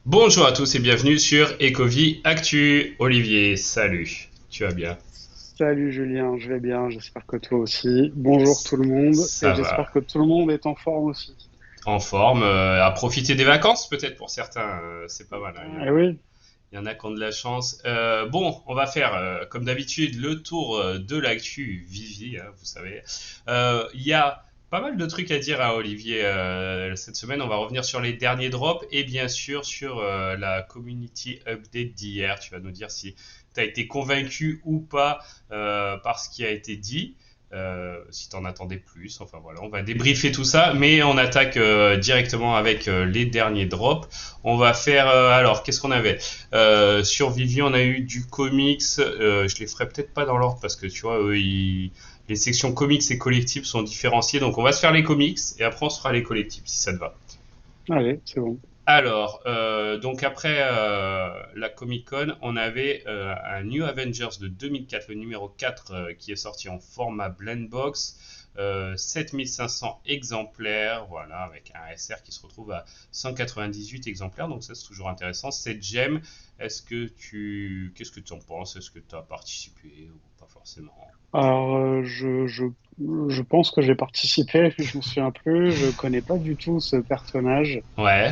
Bonjour à tous et bienvenue sur Ecovie Actu. Olivier, salut, tu vas bien? Salut Julien, je vais bien, j'espère que toi aussi. Bonjour tout le monde et Ça j'espère va, que tout le monde est en forme aussi. en forme, à profiter des vacances peut-être pour certains, c'est pas mal, hein. Eh oui, Il y en a qui ont de la chance. Bon, on va faire comme d'habitude le tour de l'actu Vivi, hein, vous savez. Il y a pas mal de trucs à dire à Olivier cette semaine. On va revenir sur les derniers drops et bien sûr sur la community update d'hier. Tu vas nous dire si tu as été convaincu ou pas par ce qui a été dit. Si t'en attendais plus, enfin voilà, on va débriefer tout ça, mais on attaque directement avec les derniers drops. On va faire alors qu'est-ce qu'on avait sur Vivi, on a eu du comics. Je les ferai peut-être pas dans l'ordre parce que tu vois, les sections comics et collectibles sont différenciées. Donc on va se faire les comics et après on se fera les collectibles si ça te va. allez, c'est bon. Alors, donc après la Comic Con, on avait un New Avengers de 2004, le numéro 4, qui est sorti en format blend box. 7500 exemplaires, voilà, avec un SR qui se retrouve à 198 exemplaires, donc ça c'est toujours intéressant. Cette gemme, qu'est-ce que tu en penses? Est-ce que tu as participé ou pas forcément? Alors, je pense que j'ai participé, mais je me souviens plus, je connais pas du tout ce personnage. Ouais,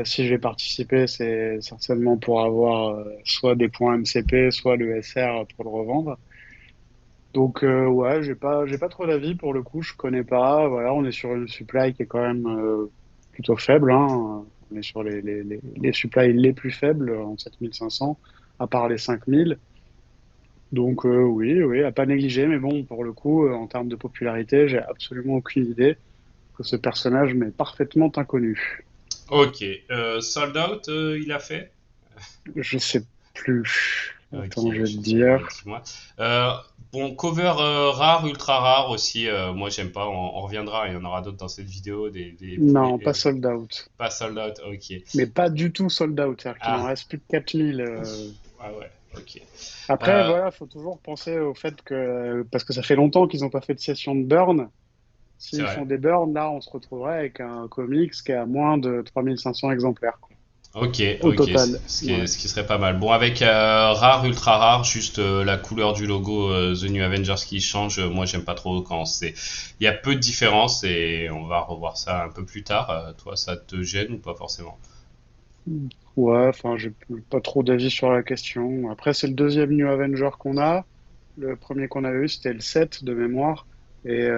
Si j'ai participé, c'est certainement pour avoir soit des points MCP, soit le SR pour le revendre. Donc ouais, j'ai pas trop d'avis pour le coup, je connais pas. Voilà, on est sur une supply qui est quand même plutôt faible, hein. On est sur les supplies les plus faibles en 7500, à part les 5000. Donc oui, oui, à pas négliger. Mais bon, pour le coup, en termes de popularité, j'ai absolument aucune idée que ce personnage m'est parfaitement inconnu. ok. Sold Out, il a fait? Je sais plus. Ok, Attends, je vais te je sais, dire. dis-moi. Euh, bon, cover rare, ultra rare aussi. Moi, j'aime pas. On reviendra. Il y en aura d'autres dans cette vidéo. Non, pas sold out. Pas sold out. Ok. Mais pas du tout sold out. C'est-à-dire qu'il en Ah, reste plus de 4000. ah ouais. Ok. Après, Euh, voilà, faut toujours penser au fait que, parce que ça fait longtemps qu'ils n'ont pas fait de session de burn, c'est s'ils font vrai. des burns, là, on se retrouverait avec un comics qui est à moins de 3500 exemplaires, quoi, Ok, au ok. total. Ouais. Ce qui serait pas mal. Bon, avec rare, ultra rare, juste la couleur du logo The New Avengers qui change. Moi, j'aime pas trop quand c'est. Il y a peu de différence et on va revoir ça un peu plus tard. Toi, ça te gêne ou pas forcément? Ouais, enfin, j'ai pas trop d'avis sur la question. Après, c'est le deuxième New Avenger qu'on a. Le premier qu'on avait eu, c'était le 7 de mémoire, et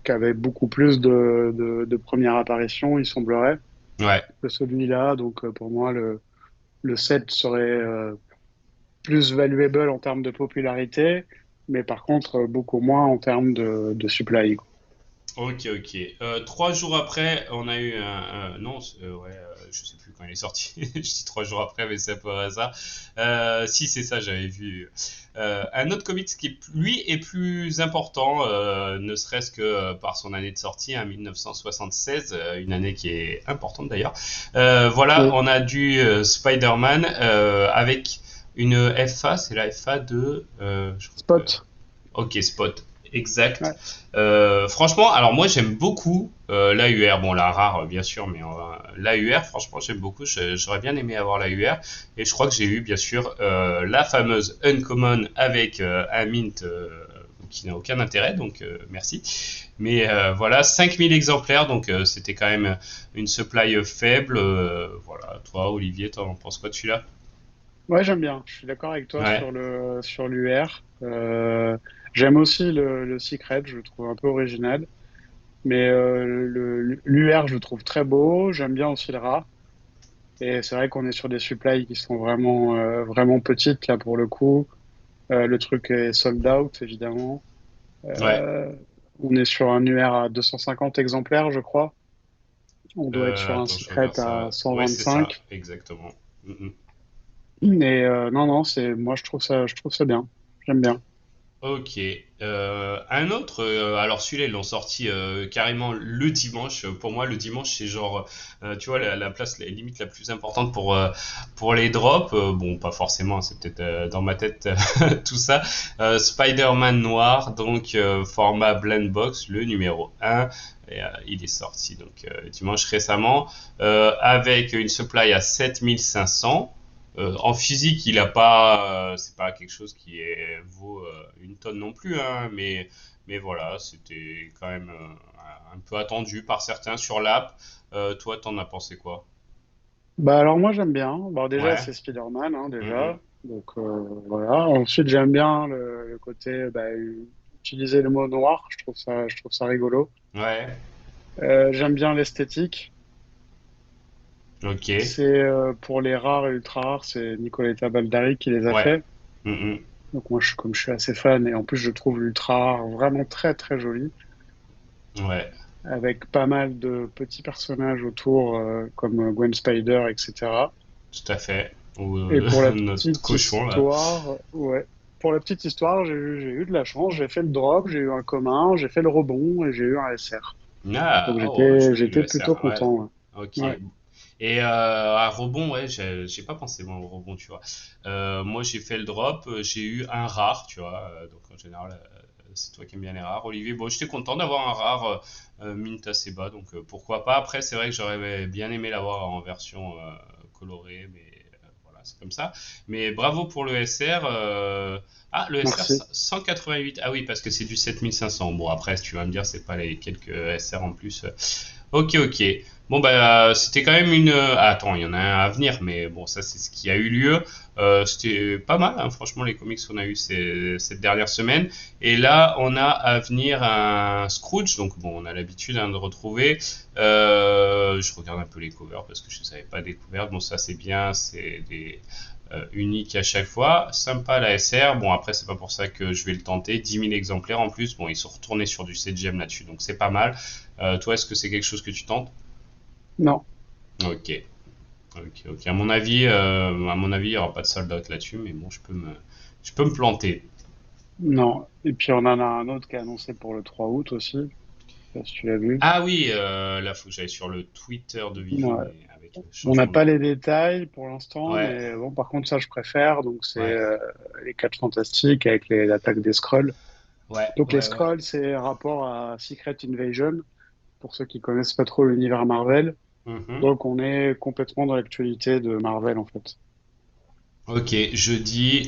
qui avait beaucoup plus de premières apparitions, il semblerait, Ouais. que celui-là. Donc, pour moi, le 7 serait plus valuable en termes de popularité, mais par contre beaucoup moins en termes de supply, quoi. Ok, ok. 3 jours après, on a eu non, ouais, je sais plus quand il est sorti. Je dis 3 jours après, mais c'est à peu près ça. Si, c'est ça, j'avais vu. Un autre comics qui, lui, est plus important, ne serait-ce que par son année de sortie, hein, 1976, une année qui est importante d'ailleurs. Voilà, Oui, on a du Spider-Man avec une FA, c'est la FA de, je crois que Spot. Ok, Spot, exact. Ouais. Franchement, alors moi j'aime beaucoup l'AUR, bon la rare bien sûr, mais l'AUR, franchement j'aime beaucoup, j'aurais bien aimé avoir l'AUR, et je crois que j'ai eu bien sûr la fameuse Uncommon avec un mint qui n'a aucun intérêt, donc merci. Mais voilà, 5000 exemplaires, donc c'était quand même une supply faible. Voilà, toi Olivier, t'en penses quoi de celui-là? Ouais, j'aime bien. Je suis d'accord avec toi Ouais, sur l'UR. J'aime aussi le Secret, je le trouve un peu original. Mais l'UR, je le trouve très beau. J'aime bien aussi le rat. Et c'est vrai qu'on est sur des supplies qui sont vraiment petites, là, pour le coup. Le truc est sold out, évidemment. ouais. Euh, on est sur un UR à 250 exemplaires, je crois. On doit être sur un Attends, je secret regarde à ça. Ouais, c'est ça, 125. exactement. Mm, mm. Mais non, non, c'est moi je trouve ça bien. J'aime bien. Ok. Un autre, alors celui-là, ils l'ont sorti carrément le dimanche. Pour moi, le dimanche, c'est genre, tu vois, la place limite la plus importante pour les drops. Bon, pas forcément, c'est peut-être dans ma tête tout ça. Spider-Man noir, donc format Blend Box, le numéro un. Et, il est sorti donc dimanche récemment avec une supply à 7500. En physique, il a pas, c'est pas quelque chose qui vaut une tonne non plus, hein, mais voilà, c'était quand même un peu attendu par certains sur l'app. Toi, t'en as pensé quoi? Bah alors moi j'aime bien. Bon déjà Ouais. c'est Spider-Man Mhm. déjà. Donc voilà. Ensuite j'aime bien le côté utiliser le mot noir. Je trouve ça rigolo. Ouais. J'aime bien l'esthétique. Ok. C'est pour les rares et ultra rares, c'est Nicoletta Baldari qui les a Ouais. fait. Mhm. Donc moi comme je suis assez fan et en plus je trouve l'ultra rare vraiment très très joli Ouais. avec pas mal de petits personnages autour comme Gwen Spider etc. Tout à fait. Ou Et pour la notre petite cochon là. histoire, ouais. Pour la petite histoire, j'ai eu de la chance. J'ai fait le drop, j'ai eu un commun, j'ai fait le rebond et j'ai eu un SR. Donc Ah, oh, j'étais, joli le j'étais plutôt SR. Ouais. content. Ok. Ouais. Ouais. Et à rebond, ouais, j'ai pas pensé moi au rebond, tu vois. Moi, j'ai fait le drop, j'ai eu un rare, tu vois. Donc en général, c'est toi qui aimes bien les rares, Olivier. Bon, j'étais content d'avoir un rare mint assez bas, donc pourquoi pas. Après, c'est vrai que j'aurais bien aimé l'avoir en version colorée, mais voilà, c'est comme ça. Mais bravo pour le SR. Ah, le SR Merci. 188. Ah oui, parce que c'est du 7500. Bon, après, tu vas me dire, c'est pas les quelques SR en plus. Ok, ok. Bon, bah, c'était quand même une. Attends, il y en a un à venir, mais bon, ça, c'est ce qui a eu lieu. C'était pas mal, hein, franchement, les comics qu'on a eu cette dernière semaine. Et là, on a à venir un Scrooge, donc bon, on a l'habitude hein, de retrouver. Je regarde un peu les covers parce que je ne savais pas des covers. Bon, ça, c'est bien, c'est des uniques à chaque fois. Sympa la SR. Bon, après, c'est pas pour ça que je vais le tenter. 10 000 exemplaires en plus. Bon, ils sont retournés sur du 7 là-dessus, donc c'est pas mal. Toi, est-ce que c'est quelque chose que tu tentes? Non, Ok, ok, ok. À mon avis, il n'y aura pas de sold out là-dessus, mais bon, je peux me planter. non. Et puis on en a un autre qui est annoncé pour le 3 août aussi. Je sais pas si tu l'as vu. Ah oui, là, faut que j'aille sur le Twitter de Vivi, Ouais. mais avec le On n'a changement pas de. les détails pour l'instant, Ouais, mais bon, par contre, ça, je préfère. Donc, c'est ouais, les 4 fantastiques avec l'attaque des Skrulls. ouais, Donc, les ouais, ouais. Skrulls, c'est rapport à Secret Invasion, pour ceux qui connaissent pas trop l'univers Marvel. Mhm. Donc, on est complètement dans l'actualité de Marvel, en fait. Ok, jeudi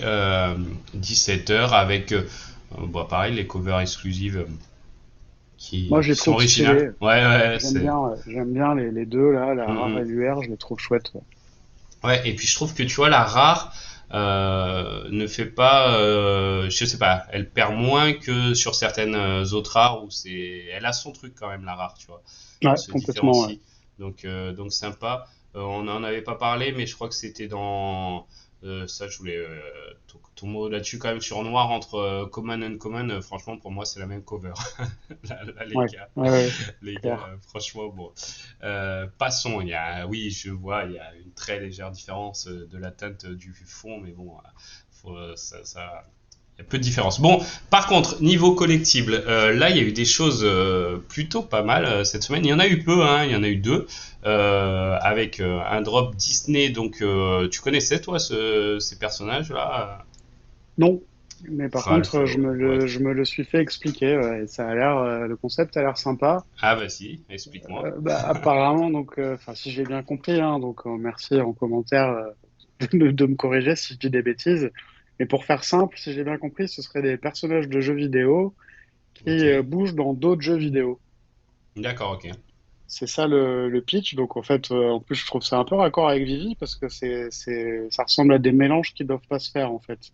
17h avec, bon, pareil, les covers exclusives Moi, je les qui sont trouve originales. stylés. Ouais, ouais, J'aime c'est. bien, ouais. J'aime bien les deux, là, la rare et Mhm. l'UR, je les trouve chouettes. Ouais. Ouais, et puis je trouve que tu vois, la rare ne fait pas, je sais pas, elle perd moins que sur certaines autres rares où elle a son truc quand même la rare, tu vois. Elle Ouais, se complètement, ouais. différencie, donc sympa. On en avait pas parlé, mais je crois que c'était dans ça. Je voulais ton mot là-dessus quand même sur noir entre common et uncommon. Franchement, pour moi, c'est la même cover. Là, Ouais, ouais, ouais, les gars, clair. franchement, bon. Passons, oui, je vois, il y a une très légère différence de la teinte du fond, mais bon, il y a peu de différence. Bon, par contre, niveau collectible, là, il y a eu des choses plutôt pas mal cette semaine. Il y en a eu peu, hein, il y en a eu deux, avec un drop Disney. Donc, tu connaissais, toi, ces personnages-là? Non, mais par Ralph, contre, ouais. je me le suis fait expliquer, ouais, et ça a l'air, le concept a l'air sympa. Ah, vas-y, explique-moi. Apparemment, donc, enfin, si j'ai bien compris, hein, donc merci en commentaire de me corriger si je dis des bêtises. Mais pour faire simple, si j'ai bien compris, ce seraient des personnages de jeux vidéo Ok, qui bougent dans d'autres jeux vidéo. d'accord, ok. C'est ça le pitch. Donc en fait, en plus, je trouve ça un peu raccord avec Vivi parce que ça ressemble à des mélanges qui doivent pas se faire en fait.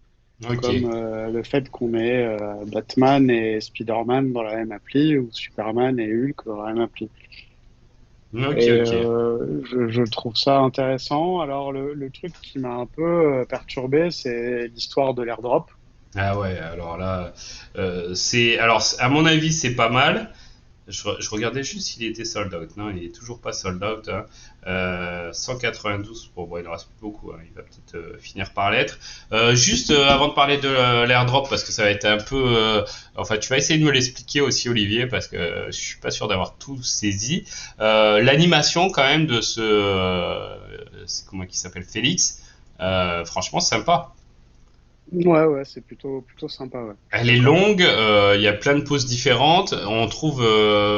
Ok, Comme le fait qu'on ait Batman et Spider-Man dans la même appli ou Superman et Hulk dans la même appli. ok, Et ok. je trouve ça intéressant. Alors le truc qui m'a un peu perturbé, c'est l'histoire de l'airdrop. Ah ouais, alors là, alors à mon avis c'est pas mal, Je regardais juste s'il était sold out. Non, il est toujours pas sold out, hein. 192, bon, il en reste plus beaucoup, hein. Il va peut-être finir par l'être. Juste avant de parler de l'airdrop, parce que ça va être un peu. Enfin, tu vas essayer de me l'expliquer aussi, Olivier, parce que je suis pas sûr d'avoir tout saisi. L'animation, quand même, de ce. C'est comment il s'appelle, Félix. Franchement, sympa. Ouais, ouais, c'est plutôt sympa, ouais. Je suis Elle est d'accord. longue, il y a plein de poses différentes. On trouve,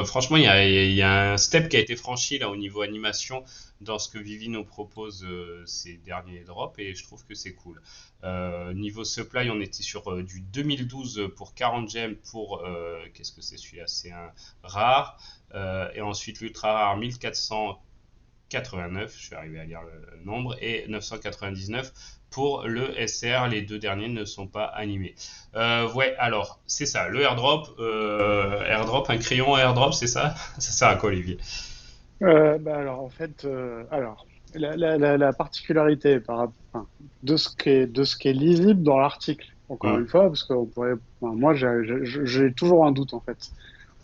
franchement, il y a un step qui a été franchi là au niveau animation dans ce que Vivi nous propose ces derniers drops et je trouve que c'est cool. Niveau supply, on était sur du 2012 pour 40 gemmes pour, qu'est-ce que c'est celui-là? C'est un rare. Et ensuite l'ultra rare 1489, je vais arriver à lire le nombre, et 999 pour le SR. Les deux derniers ne sont pas animés. Ouais, alors, c'est ça, le airdrop, un crayon airdrop, c'est ça? Ça sert à quoi, Olivier? Bah alors, en fait, la particularité enfin, de ce qui est lisible dans l'article, encore Hmm. une fois, parce que enfin, moi, j'ai toujours un doute, en fait.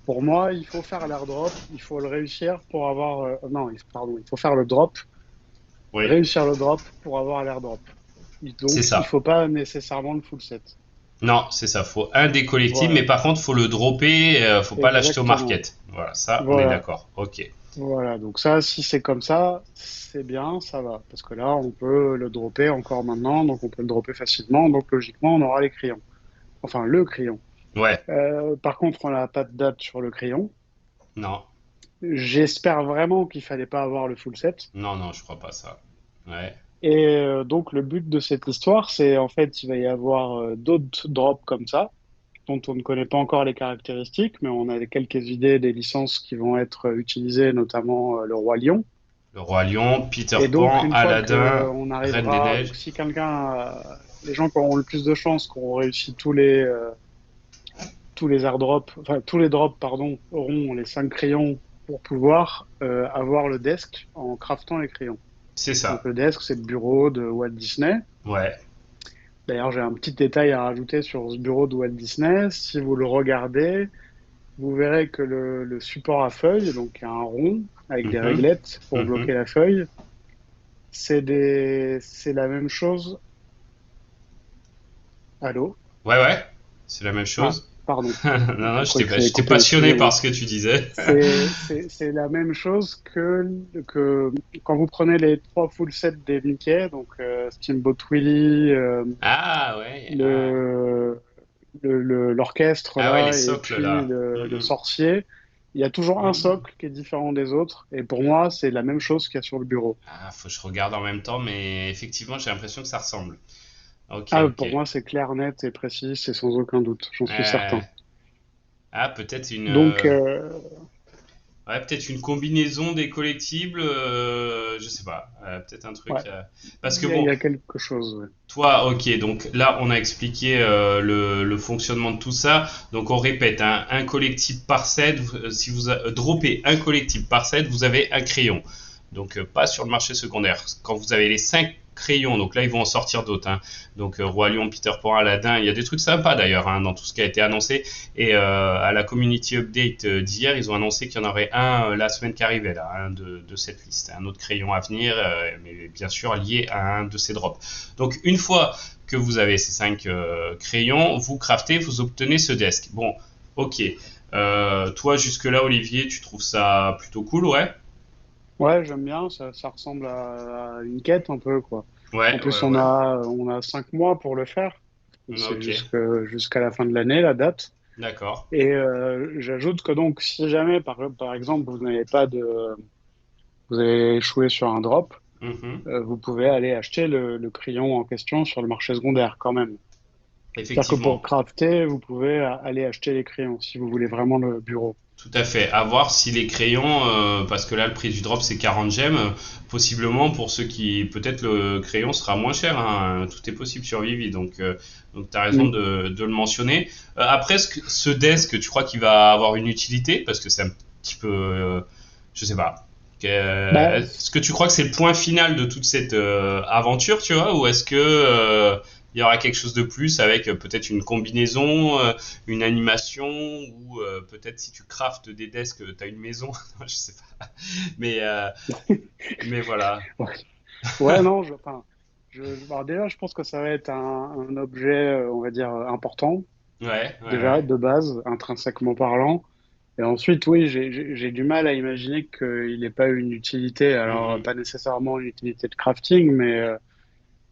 Pour moi, il faut faire l'airdrop, il faut le réussir pour avoir, non, pardon, il faut faire le drop, Oui, réussir le drop pour avoir l'airdrop. c'est Donc, il ça. faut pas nécessairement le full set. Non, c'est ça. Faut un des collectibles, mais Voilà, par contre, faut le dropper, faut pas l'acheter au exactement. market. Voilà, ça, on est Voilà, d'accord. Ok. voilà. Donc ça, si c'est comme ça, c'est bien, ça va. Parce que là, on peut le dropper encore maintenant, donc on peut le dropper facilement. Donc logiquement, on aura les crayons. Enfin, le crayon. Ouais. Par contre, on n'a pas de date sur le crayon. Non. J'espère vraiment qu'il fallait pas avoir le full set. Non, non, je crois pas ça. Ouais. Et donc le but de cette histoire, c'est en fait, il va y avoir d'autres drops comme ça, dont on ne connaît pas encore les caractéristiques, mais on a quelques idées des licences qui vont être utilisées, notamment le Roi Lion. Le Roi Lion, Peter Et donc, Pan, une fois Aladdin, qu'on Reine des arrivera, donc Neiges. si les gens qui auront le plus de chances, qui auront réussi tous les airdrops, enfin tous les drops, pardon, auront les 5 crayons pour pouvoir avoir le desk en craftant les crayons. C'est Donc ça. le desk, c'est le bureau de Walt Disney. Ouais. D'ailleurs, j'ai un petit détail à rajouter sur ce bureau de Walt Disney. Si vous le regardez, vous verrez que le support à feuilles, donc il y a un rond avec des Mhm. réglettes pour bloquer Mhm. la feuille, c'est la même chose. Allô? Ouais, ouais. C'est la même Ah, chose. pardon. Non, non, Je croyais que ça avait j'étais coupé, passionné par excusez-moi. ce que tu disais. C'est la même chose que quand vous prenez les 3 full sets des Mickey, donc Steamboat Willie, Ah, ouais. Ah, le, l'orchestre ah ouais, les là, et socles puis là. le Mhm. sorcier, il y a toujours un Mhm. socle qui est différent des autres. Et pour moi, c'est la même chose qu'il y a sur le bureau. Ah, faut que je regarde en même temps, mais effectivement, j'ai l'impression que ça ressemble. Ok, Ah, ok. pour moi, c'est clair, net et précis, c'est sans aucun doute, j'en suis Euh, certain. ah, peut-être une. Donc, Ouais, peut-être une combinaison des collectibles, je sais pas, peut-être un truc. ouais, Parce que il y bon, a quelque chose. Ouais. toi, ok, donc là, on a expliqué le fonctionnement de tout ça. Donc, on répète, hein, un collectible par set, si vous droppez un collectible par set, vous avez un crayon. Donc, pas sur le marché secondaire. Quand vous avez les 5 crayons, donc là, ils vont en sortir d'autres, hein. Donc, Roi Lion, Peter Pan, Aladdin, il y a des trucs sympas d'ailleurs, hein, dans tout ce qui a été annoncé. Et à la community update d'hier, ils ont annoncé qu'il y en aurait un la semaine qui arrivait, là, hein, de cette liste. Un autre crayon à venir, mais bien sûr lié à un de ces drops. Donc une fois que vous avez ces 5 crayons, vous craftez, vous obtenez ce desk. Bon, ok. Toi, jusque-là, Olivier, tu trouves ça plutôt cool, ouais? Ouais, j'aime bien, ça ressemble à une quête un peu, quoi. En Ouais, plus, ouais, ouais. on a 5 mois pour le faire. C'est Ok, jusqu'à la fin de l'année, la date. d'accord. Et j'ajoute que donc, si jamais, par exemple, vous avez échoué sur un drop, Mhm. vous pouvez aller acheter le crayon en question sur le marché secondaire quand même. C'est-à-dire que pour Effectivement. crafter, vous pouvez aller acheter les crayons si vous voulez vraiment le bureau. Tout à fait. À voir si les crayons, parce que là le prix du drop c'est 40 gemmes, possiblement pour ceux qui, peut-être le crayon sera moins cher, hein. Tout est possible sur Vivi, donc tu as raison Mm. de le mentionner. Après, ce desk, tu crois qu'il va avoir une utilité, parce que c'est un petit peu, je sais pas. Bah, Est-ce que tu crois que c'est le point final de toute cette aventure, tu vois, ou est-ce que il y aura quelque chose de plus avec peut-être une combinaison, une animation, ou peut-être si tu craftes des desks, tu as une maison, je sais pas. Mais, mais voilà. Ouais, ouais, non, enfin, alors déjà, je pense que ça va être un objet, on va dire, important, Ouais, ouais, déjà, ouais. de base, intrinsèquement parlant. Et ensuite, oui, j'ai du mal à imaginer qu'il n'ait pas une utilité. Alors, Mhm. pas nécessairement une utilité de crafting, mais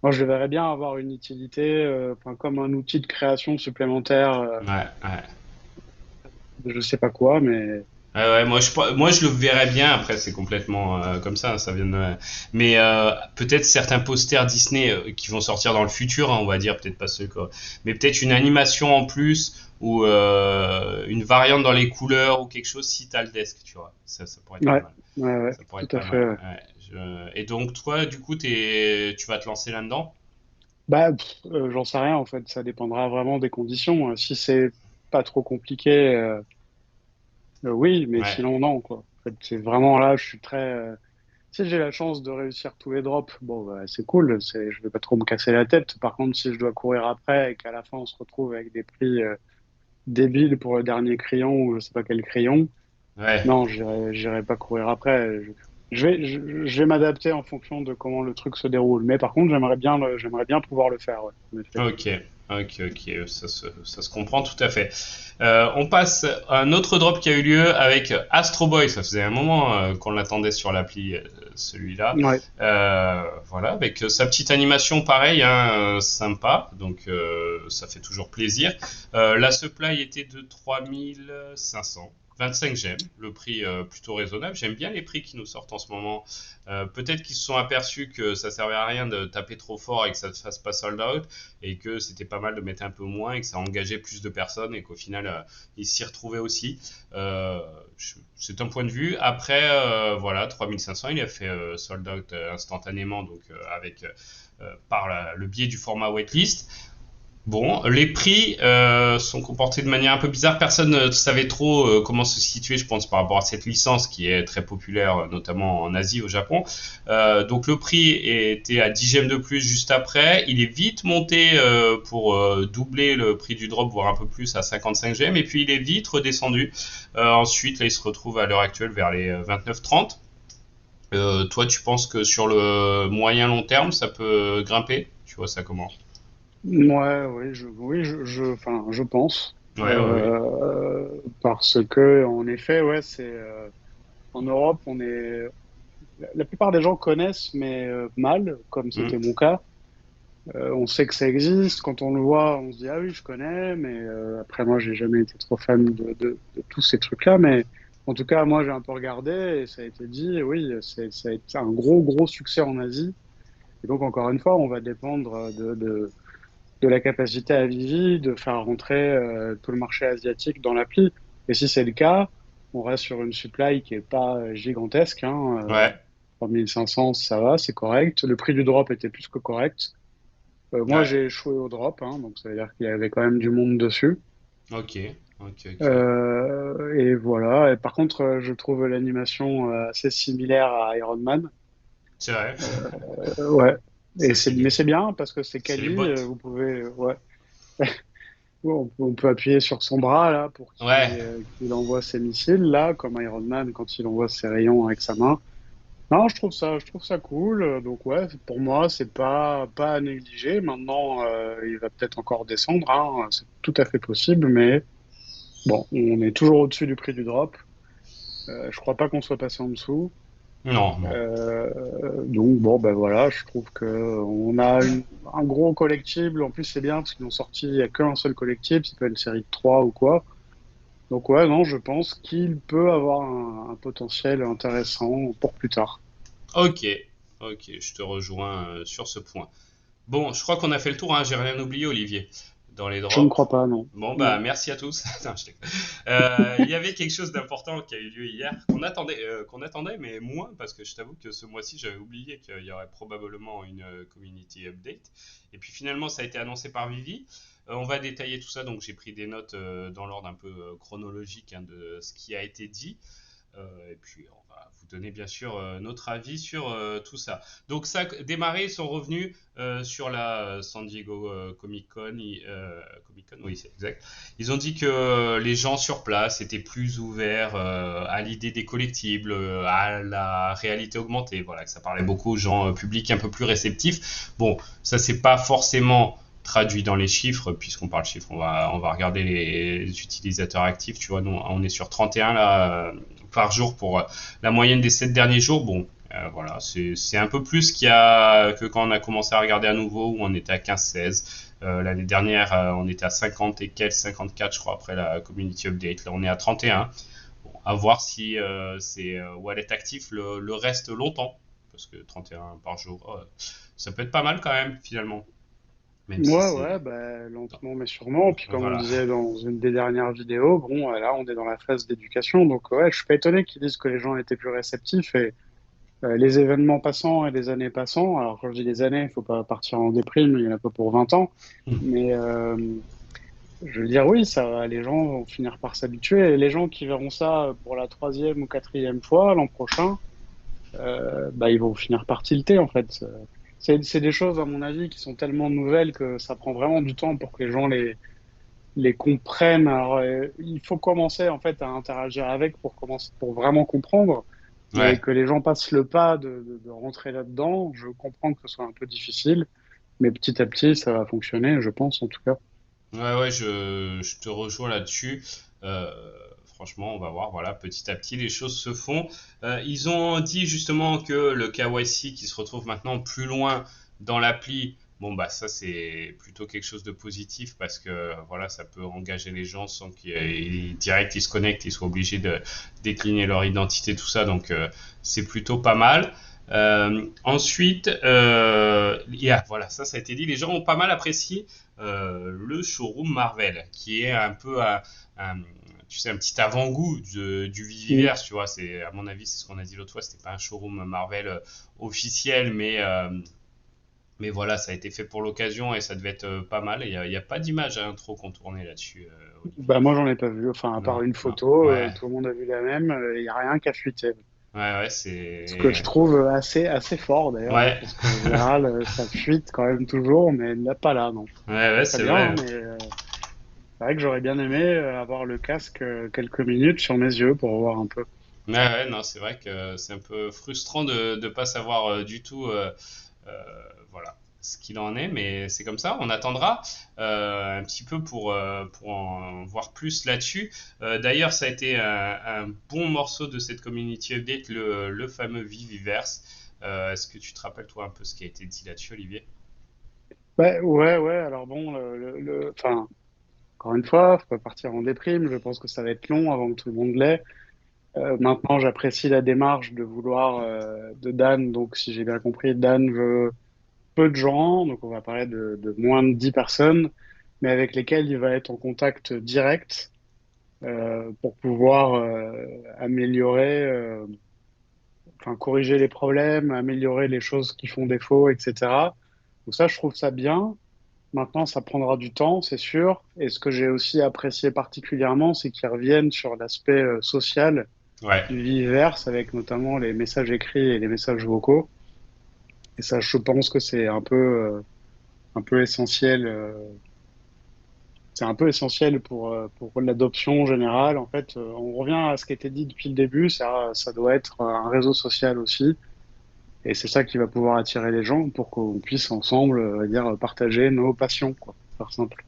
moi, je le verrais bien avoir une utilité, enfin, comme un outil de création supplémentaire, Ouais, ouais. de je sais pas quoi, mais Ouais, ouais, moi je le verrais bien. Après, c'est complètement comme ça vient de. Mais peut-être certains posters Disney qui vont sortir dans le futur, hein, on va dire, peut-être pas ceux quoi. Mais peut-être une animation en plus ou une variante dans les couleurs ou quelque chose si t'as le desk, tu vois. Ça pourrait être pas ouais, mal. ouais, ouais, Ça pourrait tout être à pas fait. mal. Ouais. Ouais. Et donc toi, du coup, tu vas te lancer là-dedans? Bah, j'en sais rien, en fait, ça dépendra vraiment des conditions. Si c'est pas trop compliqué, oui, mais Ouais. sinon, non, quoi. En fait, c'est vraiment là, je suis très. Si j'ai la chance de réussir tous les drops, bon, bah, c'est cool, je vais pas trop me casser la tête. Par contre, si je dois courir après et qu'à la fin on se retrouve avec des prix débiles pour le dernier crayon ou je sais pas quel crayon, Ouais. non, j'irai pas courir après. Je vais m'adapter en fonction de comment le truc se déroule. Mais par contre, j'aimerais bien pouvoir le faire, ouais, en effet. Ok, ok, ça se comprend tout à fait. On passe à un autre drop qui a eu lieu avec Astro Boy. Ça faisait un moment qu'on l'attendait sur l'appli, celui-là. Ouais. Voilà, avec sa petite animation, pareil, hein, sympa. Donc ça fait toujours plaisir. La supply était de 3500. 25 gemmes, le prix plutôt raisonnable. J'aime bien les prix qui nous sortent en ce moment. Peut-être qu'ils se sont aperçus que ça servait à rien de taper trop fort et que ça ne se fasse pas sold out, et que c'était pas mal de mettre un peu moins et que ça engageait plus de personnes et qu'au final ils s'y retrouvaient aussi. Euh, c'est un point de vue. Après, voilà, 3500, il a fait sold out instantanément, donc avec par le biais du format waitlist. Bon, les prix sont comportés de manière un peu bizarre. Personne ne savait trop comment se situer, je pense, par rapport à cette licence qui est très populaire, notamment en Asie, au Japon. Donc le prix était à 10 gemmes de plus juste après. Il est vite monté pour doubler le prix du drop, voire un peu plus, à 55 gemmes. Et puis il est vite redescendu. Ensuite, là, il se retrouve à l'heure actuelle vers les 29-30. Toi, tu penses que sur le moyen long terme, ça peut grimper? Tu vois ça comment? Ouais, enfin, je pense. Ouais, ouais, ouais. Parce que, en effet, ouais, en Europe, la plupart des gens connaissent, mais mal, comme Hmm. c'était mon cas. On sait que ça existe. Quand on le voit, on se dit, ah oui, je connais, mais après, moi, j'ai jamais été trop fan de tous ces trucs-là. Mais en tout cas, moi, j'ai un peu regardé et ça a été dit, oui, ça a été un gros succès en Asie. Et donc, encore une fois, on va dépendre de la capacité à Vivi de faire rentrer tout le marché asiatique dans l'appli. Et si c'est le cas, on reste sur une supply qui est pas gigantesque, hein, Ouais, 3500, ça va, c'est correct. Le prix du drop était plus que correct. Moi, ouais. j'ai échoué au drop, hein, donc ça veut dire qu'il y avait quand même du monde dessus. Ok, ok. Et voilà. Et par contre, je trouve l'animation assez similaire à Iron Man. C'est vrai. Ouais. Ça, c'est Mais les, c'est bien parce que c'est c'est les quali. bottes. Vous pouvez, ouais. On peut appuyer sur son bras là pour Ouais, qu'il envoie ses missiles là, comme Iron Man quand il envoie ses rayons avec sa main. Non, je trouve ça cool. Donc ouais, pour moi, c'est pas à négliger. Maintenant, il va peut-être encore descendre, hein, c'est tout à fait possible, mais bon, on est toujours au-dessus du prix du drop. Je crois pas qu'on soit passé en dessous. non, non. Donc bon, ben voilà, je trouve que on a un gros collectible. En plus, c'est bien parce qu'ils ont sorti, il y a qu'un seul collectible, c'est pas une série de trois ou quoi. Donc ouais, non, je pense qu'il peut avoir un potentiel intéressant pour plus tard. Ok, ok, je te rejoins sur ce point. Bon, je crois qu'on a fait le tour, hein, j'ai rien oublié, Olivier, dans les Je ne drops. crois pas, non. Bon, bah, Non. merci à tous. Non, je déconne. Il y avait quelque chose d'important qui a eu lieu hier, qu'on attendait, mais moins, parce que je t'avoue que ce mois-ci, j'avais oublié qu'il y aurait probablement une community update. Et puis finalement, ça a été annoncé par Vivi. On va détailler tout ça, donc j'ai pris des notes dans l'ordre un peu chronologique, hein, de ce qui a été dit. Et puis on va vous donner bien sûr notre avis sur tout ça. Donc ça a démarré, ils sont revenus sur la San Diego Comic Con. Comic Con, oui c'est exact. Ils ont dit que les gens sur place étaient plus ouverts à l'idée des collectibles, à la réalité augmentée. Voilà, que ça parlait beaucoup aux gens publics un peu plus réceptifs. Bon, ça c'est pas forcément traduit dans les chiffres, puisqu'on parle chiffres, on va regarder les utilisateurs actifs, tu vois, nous, on est sur 31 là, par jour pour la moyenne des 7 derniers jours. Bon, voilà, c'est un peu plus que quand on a commencé à regarder à nouveau, où on était à 15-16. L'année dernière, on était à 50 et quelques, 54 je crois, après la community update. Là, on est à 31. Bon, à voir si c'est wallet actif le reste longtemps, parce que 31 par jour, ça peut être pas mal quand même, finalement. Même si Ouais, c'est... ouais, bah, lentement mais sûrement. Puis comme on Voilà. disait dans une des dernières vidéos, bon, là, on est dans la phase d'éducation. Donc ouais, je suis pas étonné qu'ils disent que les gens étaient plus réceptifs. Et les événements passants et les années passant, alors quand je dis les années, il faut pas partir en déprime, il y en a pas pour 20 ans. Mais je veux dire, oui, les gens vont finir par s'habituer. Et les gens qui verront ça pour la troisième ou quatrième fois l'an prochain, bah, ils vont finir par tilter, en fait. C'est des choses, à mon avis, qui sont tellement nouvelles que ça prend vraiment du temps pour que les gens les comprennent. Alors, il faut commencer, en fait, à interagir avec pour vraiment comprendre. Mais Ouais. que les gens passent le pas de rentrer là-dedans, je comprends que ce soit un peu difficile. Mais petit à petit, ça va fonctionner, je pense, en tout cas. Ouais, ouais, je te rejoins là-dessus. Euh, Franchement, on va voir. Voilà, petit à petit, les choses se font. Ils ont dit justement que le KYC qui se retrouve maintenant plus loin dans l'appli, bon, bah, ça, c'est plutôt quelque chose de positif parce que, voilà, ça peut engager les gens sans direct, ils se connectent, ils soient obligés de décliner leur identité, tout ça. Donc, c'est plutôt pas mal. Ensuite, voilà, ça a été dit. Les gens ont pas mal apprécié le showroom Marvel, qui est un peu tu sais, un petit avant-goût du Mm. Viviverse, tu vois. C'est, à mon avis, c'est ce qu'on a dit l'autre fois. C'était pas un showroom Marvel officiel, mais voilà, ça a été fait pour l'occasion et ça devait être pas mal. Il y a pas d'image hein, trop contournée là-dessus, Olivier. Bah, moi, j'en ai pas vu. Enfin, à part Non, une non, photo, ouais, tout le monde a vu la même. Il y a rien qui a fuité. ouais, ouais, Ce que je c'est, trouve assez fort, d'ailleurs, hein, ouais, parce qu'en général, ça fuite quand même toujours, mais là, pas là, non. ouais, ouais, Très c'est bien, vrai, hein, hein. mais c'est vrai que j'aurais bien aimé avoir le casque quelques minutes sur mes yeux pour voir un peu. Ouais, ouais, non, c'est vrai que c'est un peu frustrant de ne pas savoir du tout, euh, voilà, ce qu'il en est, mais c'est comme ça. On attendra un petit peu pour en voir plus là-dessus. D'ailleurs, ça a été un bon morceau de cette community update, le fameux Viviverse. Est-ce que tu te rappelles toi un peu ce qui a été dit là-dessus, Olivier? Ouais, ouais, ouais. Alors bon, enfin, encore une fois, faut pas partir en déprime. Je pense que ça va être long avant que tout le monde l'ait. Maintenant, j'apprécie la démarche de vouloir de Dan. Donc, si j'ai bien compris, Dan veut peu de gens. Donc, on va parler de moins de 10 personnes, mais avec lesquelles il va être en contact direct pour pouvoir améliorer, enfin, corriger les problèmes, améliorer les choses qui font défaut, etc. Donc ça, je trouve ça bien. Maintenant, ça prendra du temps, c'est sûr. Et ce que j'ai aussi apprécié particulièrement, c'est qu'ils reviennent sur l'aspect social Ouais. du Viverse, avec notamment les messages écrits et les messages vocaux. Et ça, je pense que c'est un peu essentiel. C'est un peu essentiel pour l'adoption générale. En fait, on revient à ce qui était dit depuis le début. Ça doit être un réseau social aussi. Et c'est ça qui va pouvoir attirer les gens pour qu'on puisse ensemble, on va dire, partager nos passions, quoi. Par simple.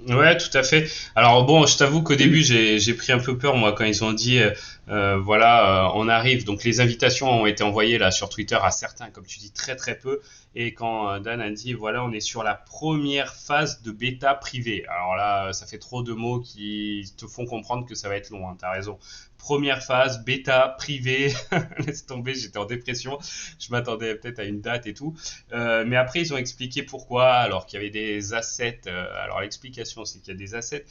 Ouais, tout à fait. Alors bon, je t'avoue qu'au début, j'ai pris un peu peur, moi, quand ils ont dit, voilà, on arrive. Donc les invitations ont été envoyées là sur Twitter à certains, comme tu dis, très très peu. Et quand Dan a dit, voilà, on est sur la première phase de bêta privée. Alors là, ça fait trop de mots qui te font comprendre que ça va être long, hein, t'as raison. Première phase, bêta privée. Laisse tomber, j'étais en dépression. Je m'attendais peut-être à une date et tout. Mais après, ils ont expliqué pourquoi, alors qu'il y avait des assets. Alors l'explication, c'est qu'il y a des assets.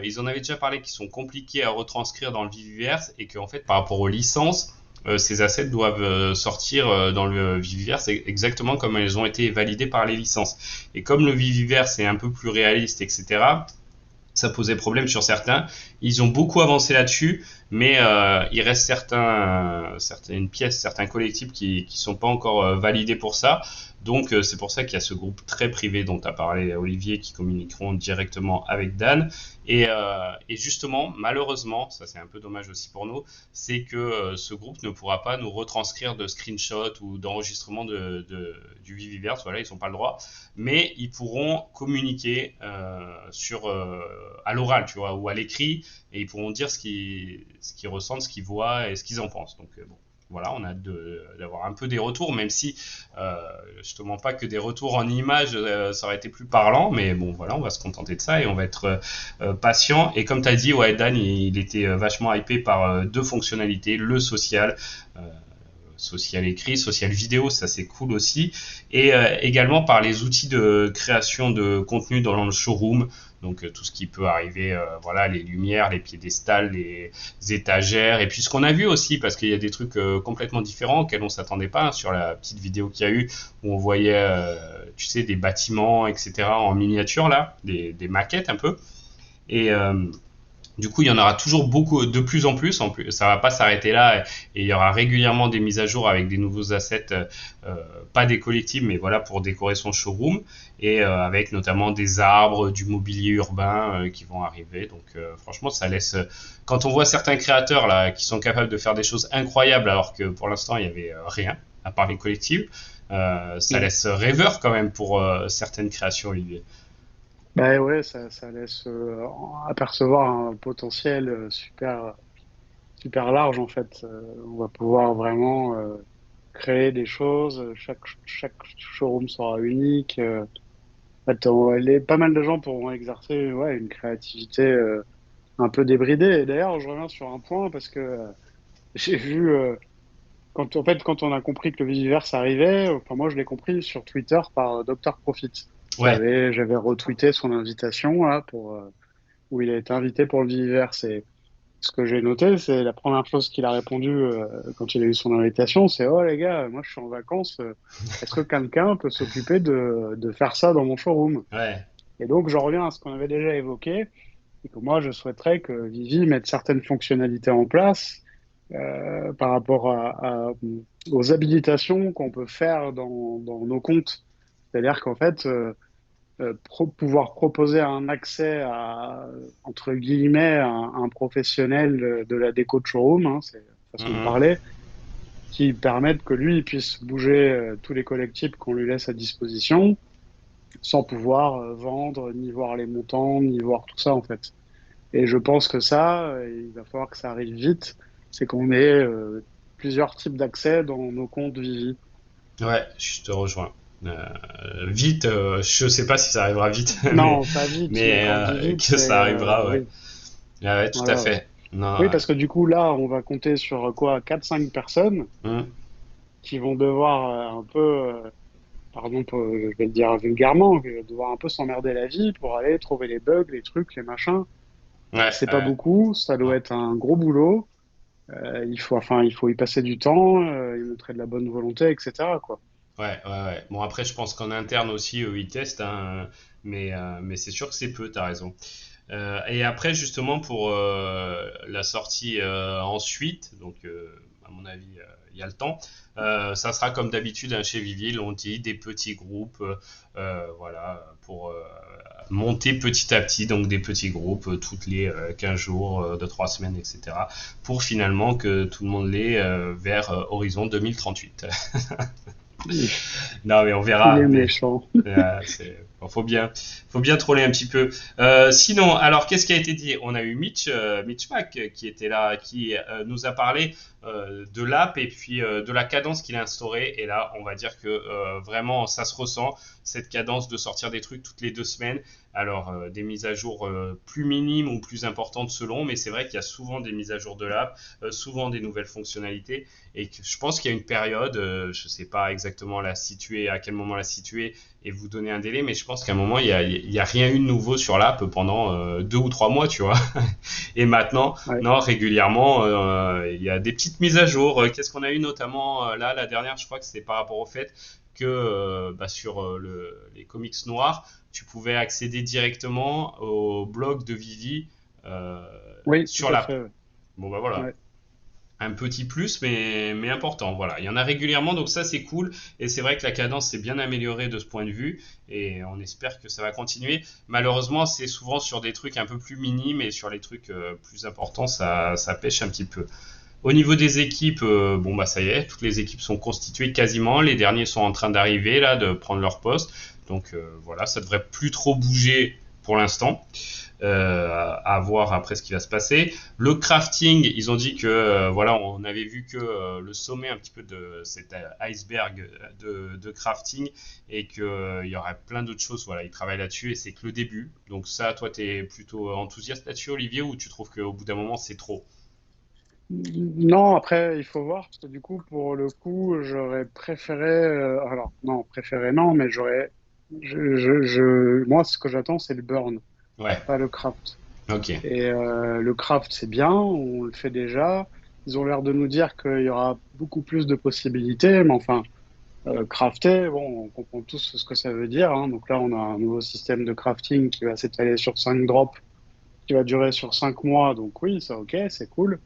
Ils en avaient déjà parlé qui sont compliqués à retranscrire dans le Viviverse et qu'en fait, par rapport aux licences, ces assets doivent sortir dans le Viviverse exactement comme elles ont été validées par les licences. Et comme le Viviverse est un peu plus réaliste, etc., ça posait problème sur certains. Ils ont beaucoup avancé là-dessus, mais il reste certaines pièces, certains collectibles qui sont pas encore validés pour ça. Donc c'est pour ça qu'il y a ce groupe très privé dont tu as parlé, Olivier, qui communiqueront directement avec Dan. Et justement, malheureusement, ça c'est un peu dommage aussi pour nous, c'est que ce groupe ne pourra pas nous retranscrire de screenshots ou d'enregistrements du Viviverse. Voilà, ils n'ont pas le droit, mais ils pourront communiquer à l'oral, tu vois, ou à l'écrit, et ils pourront dire ce qu'ils ressentent, ce qu'ils voient et ce qu'ils en pensent. Donc bon. Voilà, on a hâte d'avoir un peu des retours, même si je te mens pas que des retours en images, ça aurait été plus parlant, mais bon, voilà, on va se contenter de ça et on va être patient. Et comme tu as dit, ouais, Dan, il était vachement hypé par deux fonctionnalités, le social, euh, social écrit, social vidéo, ça c'est cool aussi, et également par les outils de création de contenu dans le showroom. Donc tout ce qui peut arriver, voilà, les lumières, les piédestals, les étagères, et puis ce qu'on a vu aussi, parce qu'il y a des trucs complètement différents auxquels on s'attendait pas, hein, sur la petite vidéo qu'il y a eu, où on voyait, tu sais, des bâtiments, etc. en miniature là, des maquettes un peu, et du coup, il y en aura toujours beaucoup, de plus en plus. En plus, ça va pas s'arrêter là, et il y aura régulièrement des mises à jour avec des nouveaux assets, pas des collectibles, mais voilà pour décorer son showroom, et avec notamment des arbres, du mobilier urbain qui vont arriver. Donc, franchement, ça laisse. Quand on voit certains créateurs là qui sont capables de faire des choses incroyables, alors que pour l'instant il y avait rien à part les collectibles, ça laisse rêveur quand même pour certaines créations, Olivier. Bah ouais, ça laisse apercevoir un potentiel super large en fait. On va pouvoir vraiment créer des choses. Chaque showroom sera unique. Attends, pas mal de gens pourront exercer ouais, une créativité un peu débridée. Et d'ailleurs, je reviens sur un point parce que j'ai vu quand on a compris que le Viviverse arrivait. Enfin, moi, je l'ai compris sur Twitter par Dr Profit. Ouais. J'avais retweeté son invitation là pour où il a été invité pour le Viviverse. Et ce que j'ai noté, c'est la première chose qu'il a répondu quand il a eu son invitation, c'est oh les gars, moi je suis en vacances. Est-ce que quelqu'un peut s'occuper de faire ça dans mon showroom? Ouais. Et donc, j'en reviens à ce qu'on avait déjà évoqué, et que moi, je souhaiterais que Vivi mette certaines fonctionnalités en place par rapport aux habilitations qu'on peut faire dans nos comptes. C'est-à-dire qu'en fait, pouvoir proposer un accès à, entre guillemets, un professionnel de la déco de showroom, hein, c'est la façon de Mhm. parler, qui permette que lui il puisse bouger tous les collectifs qu'on lui laisse à disposition sans pouvoir vendre, ni voir les montants, ni voir tout ça en fait. Et je pense que ça, il va falloir que ça arrive vite, c'est qu'on ait plusieurs types d'accès dans nos comptes Vivi. Ouais, je te rejoins. Vite, je sais pas si ça arrivera vite, mais, Non, pas vite, mais mais quand je dis vite, que c'est ça arrivera, ouais. oui, Ah ouais, tout à voilà, ouais. fait. Non, Oui, parce que du coup, là, on va compter sur quoi, quatre cinq personnes hum, qui vont devoir un peu, pardon, je vais le dire vulgairement, devoir un peu s'emmerder la vie pour aller trouver les bugs, les trucs, les machins. ouais, C'est pas ouais, beaucoup, ça doit non, être un gros boulot. Il faut y passer du temps, y montrer de la bonne volonté, etc., quoi. ouais, ouais, ouais. Bon, après, je pense qu'en interne aussi, eux, ils testent, hein, mais c'est sûr que c'est peu, t'as raison. Et après, justement, pour la sortie ensuite, donc à mon avis, il y a le temps, ça sera comme d'habitude hein, chez Vivi, on dit des petits groupes, voilà, pour monter petit à petit, donc des petits groupes toutes les 15 jours, de 3 semaines, etc., pour finalement que tout le monde l'ait vers horizon 2038. Il, Non, mais on il verra, est mais méchant. bon, faut bien troller un petit peu. Sinon, alors qu'est-ce qui a été dit? On a eu Mitch Mack qui était là, qui nous a parlé de l'app et puis de la cadence qu'il a instaurée. Et là, on va dire que vraiment, ça se ressent cette cadence de sortir des trucs toutes les 2 semaines. Alors, des mises à jour plus minimes ou plus importantes selon, mais c'est vrai qu'il y a souvent des mises à jour de l'app, souvent des nouvelles fonctionnalités, et que je pense qu'il y a une période, je sais pas exactement la situer, à quel moment la situer, et vous donner un délai, mais je pense qu'à un moment, il y a rien eu de nouveau sur l'app pendant 2 ou 3 mois, tu vois. Et maintenant, Ouais. non, régulièrement, il y a des petites mises à jour. Qu'est-ce qu'on a eu notamment là, la dernière, je crois que c'était par rapport au fait que bah, sur les comics noirs, tu pouvais accéder directement au blog de Vivi euh, Oui, tout sur à l'app. fait. Ouais. Bon bah voilà. Ouais. Un petit plus, mais important. Voilà, il y en a régulièrement, donc ça c'est cool. Et c'est vrai que la cadence s'est bien améliorée de ce point de vue, et on espère que ça va continuer. Malheureusement, c'est souvent sur des trucs un peu plus minimes, et sur les trucs plus importants, ça pêche un petit peu. Au niveau des équipes, bon bah ça y est, toutes les équipes sont constituées quasiment. Les derniers sont en train d'arriver là, de prendre leur poste. Donc voilà, ça devrait plus trop bouger pour l'instant. À voir après ce qui va se passer. Le crafting, ils ont dit que voilà, on avait vu que le sommet un petit peu de cet iceberg de crafting, et qu'il y aurait plein d'autres choses. Voilà, ils travaillent là-dessus et c'est que le début. Donc ça, toi, t'es plutôt enthousiaste là-dessus, Olivier, ou tu trouves qu'au bout d'un moment c'est trop? Non, après, il faut voir, parce que du coup, pour le coup, j'aurais préféré, alors, non, préféré, non, mais moi, ce que j'attends, c'est le burn, Ouais, pas le craft. ok. Et le craft, c'est bien, on le fait déjà. Ils ont l'air de nous dire qu'il y aura beaucoup plus de possibilités, mais enfin, crafter, bon, on comprend tous ce que ça veut dire, hein. Donc là, on a un nouveau système de crafting qui va s'étaler sur 5 drops, qui va durer sur 5 mois. Donc oui, ça, ok, c'est cool.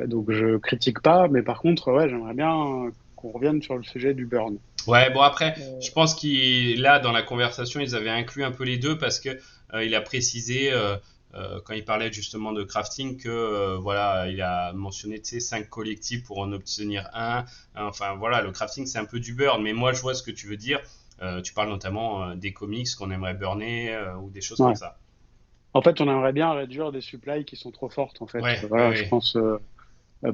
Donc je critique pas, mais par contre, ouais, j'aimerais bien qu'on revienne sur le sujet du burn. Ouais, bon après, Euh, je pense qu'il là dans la conversation, ils avaient inclus un peu les deux, parce que il a précisé quand il parlait justement de crafting que voilà, il a mentionné, tu sais, 5 collectifs pour en obtenir un. Enfin voilà, le crafting c'est un peu du burn, mais moi je vois ce que tu veux dire. Tu parles notamment des comics qu'on aimerait burner ou des choses comme ouais. ça. En fait, on aimerait bien réduire des supplies qui sont trop fortes, en fait. Ouais, ouais, Voilà, je ouais. pense,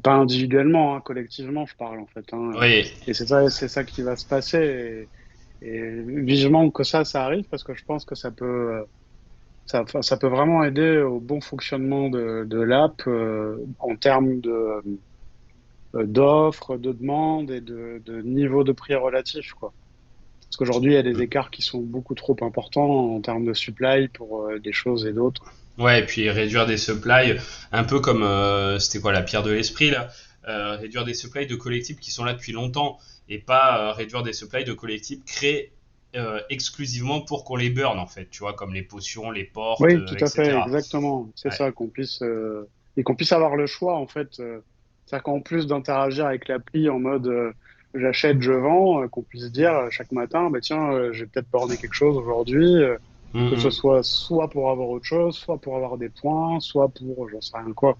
pas individuellement, hein, collectivement, je parle, en fait, hein. Oui, Et c'est ça qui va se passer. Et vivement que ça arrive, parce que je pense que ça peut vraiment aider au bon fonctionnement de l'app, en termes d'offres, de demandes et de niveau de prix relatif, quoi. Parce qu'aujourd'hui, il y a des écarts qui sont beaucoup trop importants en termes de supply pour des choses et d'autres. ouais, et puis réduire des supplies, un peu comme c'était quoi la pierre de l'esprit là, réduire des supplies de collectibles qui sont là depuis longtemps, et pas réduire des supplies de collectibles créés exclusivement pour qu'on les burn en fait, tu vois, comme les potions, les portes, Oui, tout à fait, etc. exactement. C'est Ouais. ça, et qu'on puisse avoir le choix, en fait. C'est-à-dire qu'en plus d'interagir avec l'appli en mode j'achète, je vends, qu'on puisse dire chaque matin, bah, tiens, j'ai peut-être borné quelque chose aujourd'hui, que ce Mhm. soit soit pour avoir autre chose, soit pour avoir des points, soit pour j'en sais rien quoi.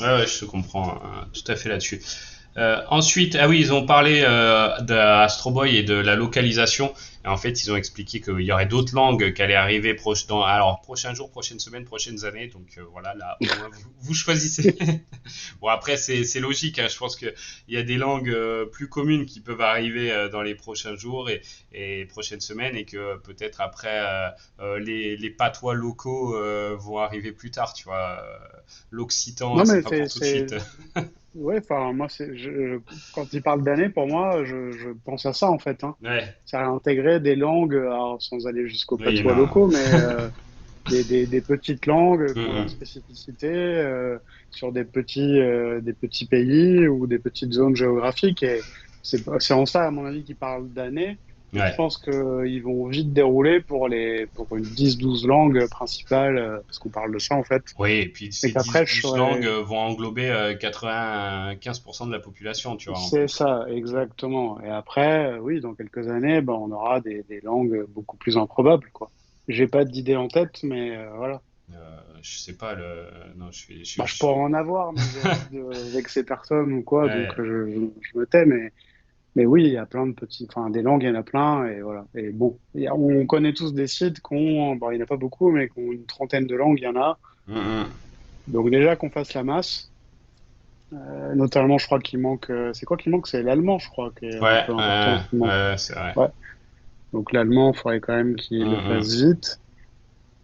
Ouais, ouais, je te comprends tout à fait là-dessus. Ensuite, ah oui, ils ont parlé d'Astro Boy et de la localisation. Et en fait, ils ont expliqué qu'il y aurait d'autres langues qui allaient arriver dans, alors, prochains jours, prochaines semaines, prochaines années. Donc voilà, là, au moins, vous choisissez. Bon, après, c'est logique, hein. Je pense qu'il y a des langues plus communes qui peuvent arriver dans les prochains jours et prochaines semaines, et que peut-être après, les patois locaux vont arriver plus tard, tu vois. L'occitan, Non, c'est mais pas pour tout de suite. ouais, enfin, moi, quand il parle d'années, pour moi, je pense à ça, en fait, hein. Ouais, C'est à intégrer des langues, alors, sans aller jusqu'aux oui, patois non. locaux, mais des petites langues qui ont leur Mhm. spécificité sur des petits pays ou des petites zones géographiques. Et c'est en ça, à mon avis, qu'ils parlent d'années. Et je Ouais. pense qu'ils vont vite dérouler pour une 10-12 langues principales, parce qu'on parle de ça, en fait. Oui, et puis Et ces qu'après, 10-12 langues vont englober 95% de la population, tu vois, en c'est plus. ça, exactement. Et après, oui, dans quelques années, ben, on aura des langues beaucoup plus improbables, quoi. J'ai pas d'idée en tête, mais voilà. Je sais pas, non, Bah, je pourrais en avoir, mais j'ai envie de vexer personne ou quoi, donc Ouais. je me tais. Mais oui, il y a plein de petits, enfin, des langues, il y en a plein, et voilà. Et bon, on connaît tous des sites qui ont, bon, il n'y en a pas beaucoup, mais qui ont une trentaine de langues, il y en a. Mhm. Donc déjà qu'on fasse la masse, notamment, je crois qu'il manque, c'est quoi qui manque? C'est l'allemand, je crois, qui est un Ouais, peu important en ce moment. ouais, c'est vrai. Ouais. Donc l'allemand, il faudrait quand même qu'il le Mhm. fasse vite.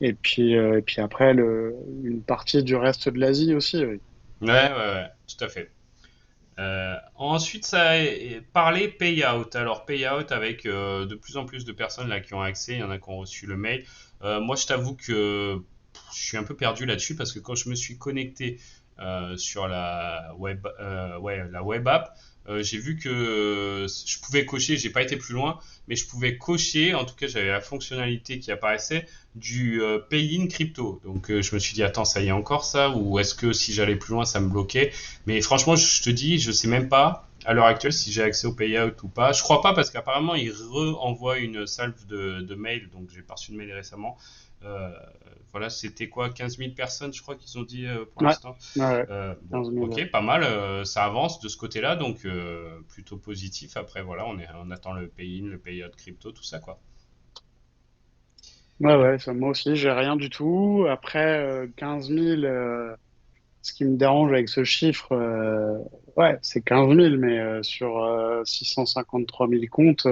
Et puis après, une partie du reste de l'Asie aussi, oui. Ouais, ouais, ouais, tout à fait. Ensuite, ça a parlé payout. Alors, payout avec de plus en plus de personnes là qui ont accès. Il y en a qui ont reçu le mail. Moi, je t'avoue que je suis un peu perdu là-dessus, parce que quand je me suis connecté sur la la web app, j'ai vu que je pouvais cocher, j'ai pas été plus loin, mais je pouvais cocher, en tout cas j'avais la fonctionnalité qui apparaissait du pay-in crypto. Donc je me suis dit, attends, ça y est encore ça, ou est-ce que si j'allais plus loin ça me bloquait? Mais franchement, je te dis, je sais même pas à l'heure actuelle si j'ai accès au payout ou pas. Je crois pas parce qu'apparemment ils re-envoient une salve de mails, donc j'ai pas reçu de mail récemment. Euh, voilà, c'était quoi, 15 000 personnes, je crois qu'ils ont dit pour Ouais, l'instant. ouais, ouais, Bon, 15 000, ouais. ok, pas mal, ça avance de ce côté-là, donc plutôt positif. Après, voilà, on attend le pay-in, le payout crypto, tout ça, quoi. Ouais, ouais, ça, moi aussi, j'ai rien du tout. Après, 15 000, ce qui me dérange avec ce chiffre, ouais, c'est 15 000, mais sur 653 000 comptes,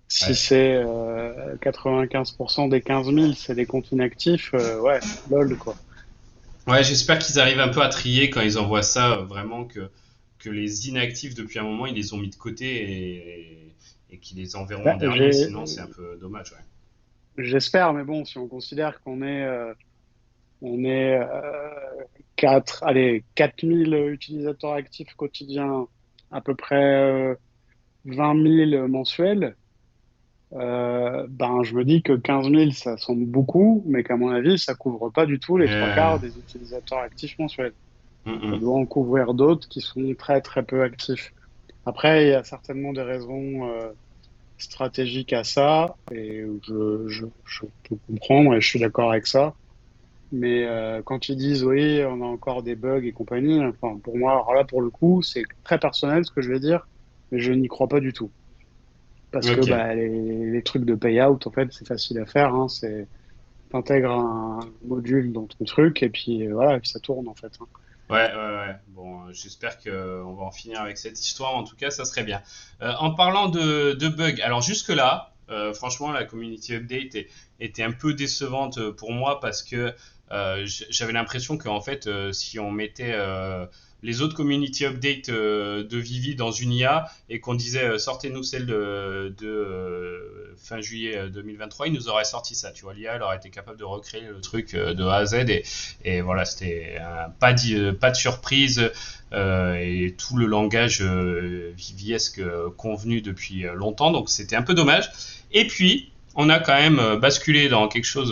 si Ouais, c'est 95% des 15 000, c'est des comptes inactifs, ouais, lol, quoi. ouais, j'espère qu'ils arrivent un peu à trier quand ils envoient ça, vraiment que les inactifs depuis un moment, ils les ont mis de côté et qu'ils les enverront Bah, en dernier, sinon c'est un peu dommage, ouais. j'espère, mais bon, si on considère on est 4, allez, 4 000 utilisateurs actifs quotidiens, à peu près 20 000 mensuels. Ben, je me dis que 15 000, ça semble beaucoup, mais qu'à mon avis, ça couvre pas du tout les trois Euh, quarts des utilisateurs actifs mensuels. hum, Ça hum. doit en couvrir d'autres qui sont très, très peu actifs. Après, il y a certainement des raisons stratégiques à ça, et je peux comprendre, et je suis d'accord avec ça. Mais quand ils disent, oui, on a encore des bugs et compagnie, enfin, pour moi, alors là, pour le coup, c'est très personnel ce que je vais dire, mais je n'y crois pas du tout. Parce que Ok. bah, les trucs de payout, en fait, c'est facile à faire. Hein, t'intègres un module dans ton truc et puis voilà, et puis ça tourne en fait. Hein. Ouais, ouais, ouais. Bon, j'espère que on va en finir avec cette histoire. En tout cas, ça serait bien. En parlant de bugs, alors jusque-là, franchement, la community update était un peu décevante pour moi parce que j'avais l'impression qu'en fait, si on mettait les autres community updates de Vivi dans une IA et qu'on disait sortez-nous celle de fin juillet 2023, il nous aurait sorti ça. Tu vois, l'IA, elle aurait été capable de recréer le truc de A à Z et voilà, c'était pas de surprise et tout le langage viviesque convenu depuis longtemps, donc c'était un peu dommage. Et puis, on a quand même basculé dans quelque chose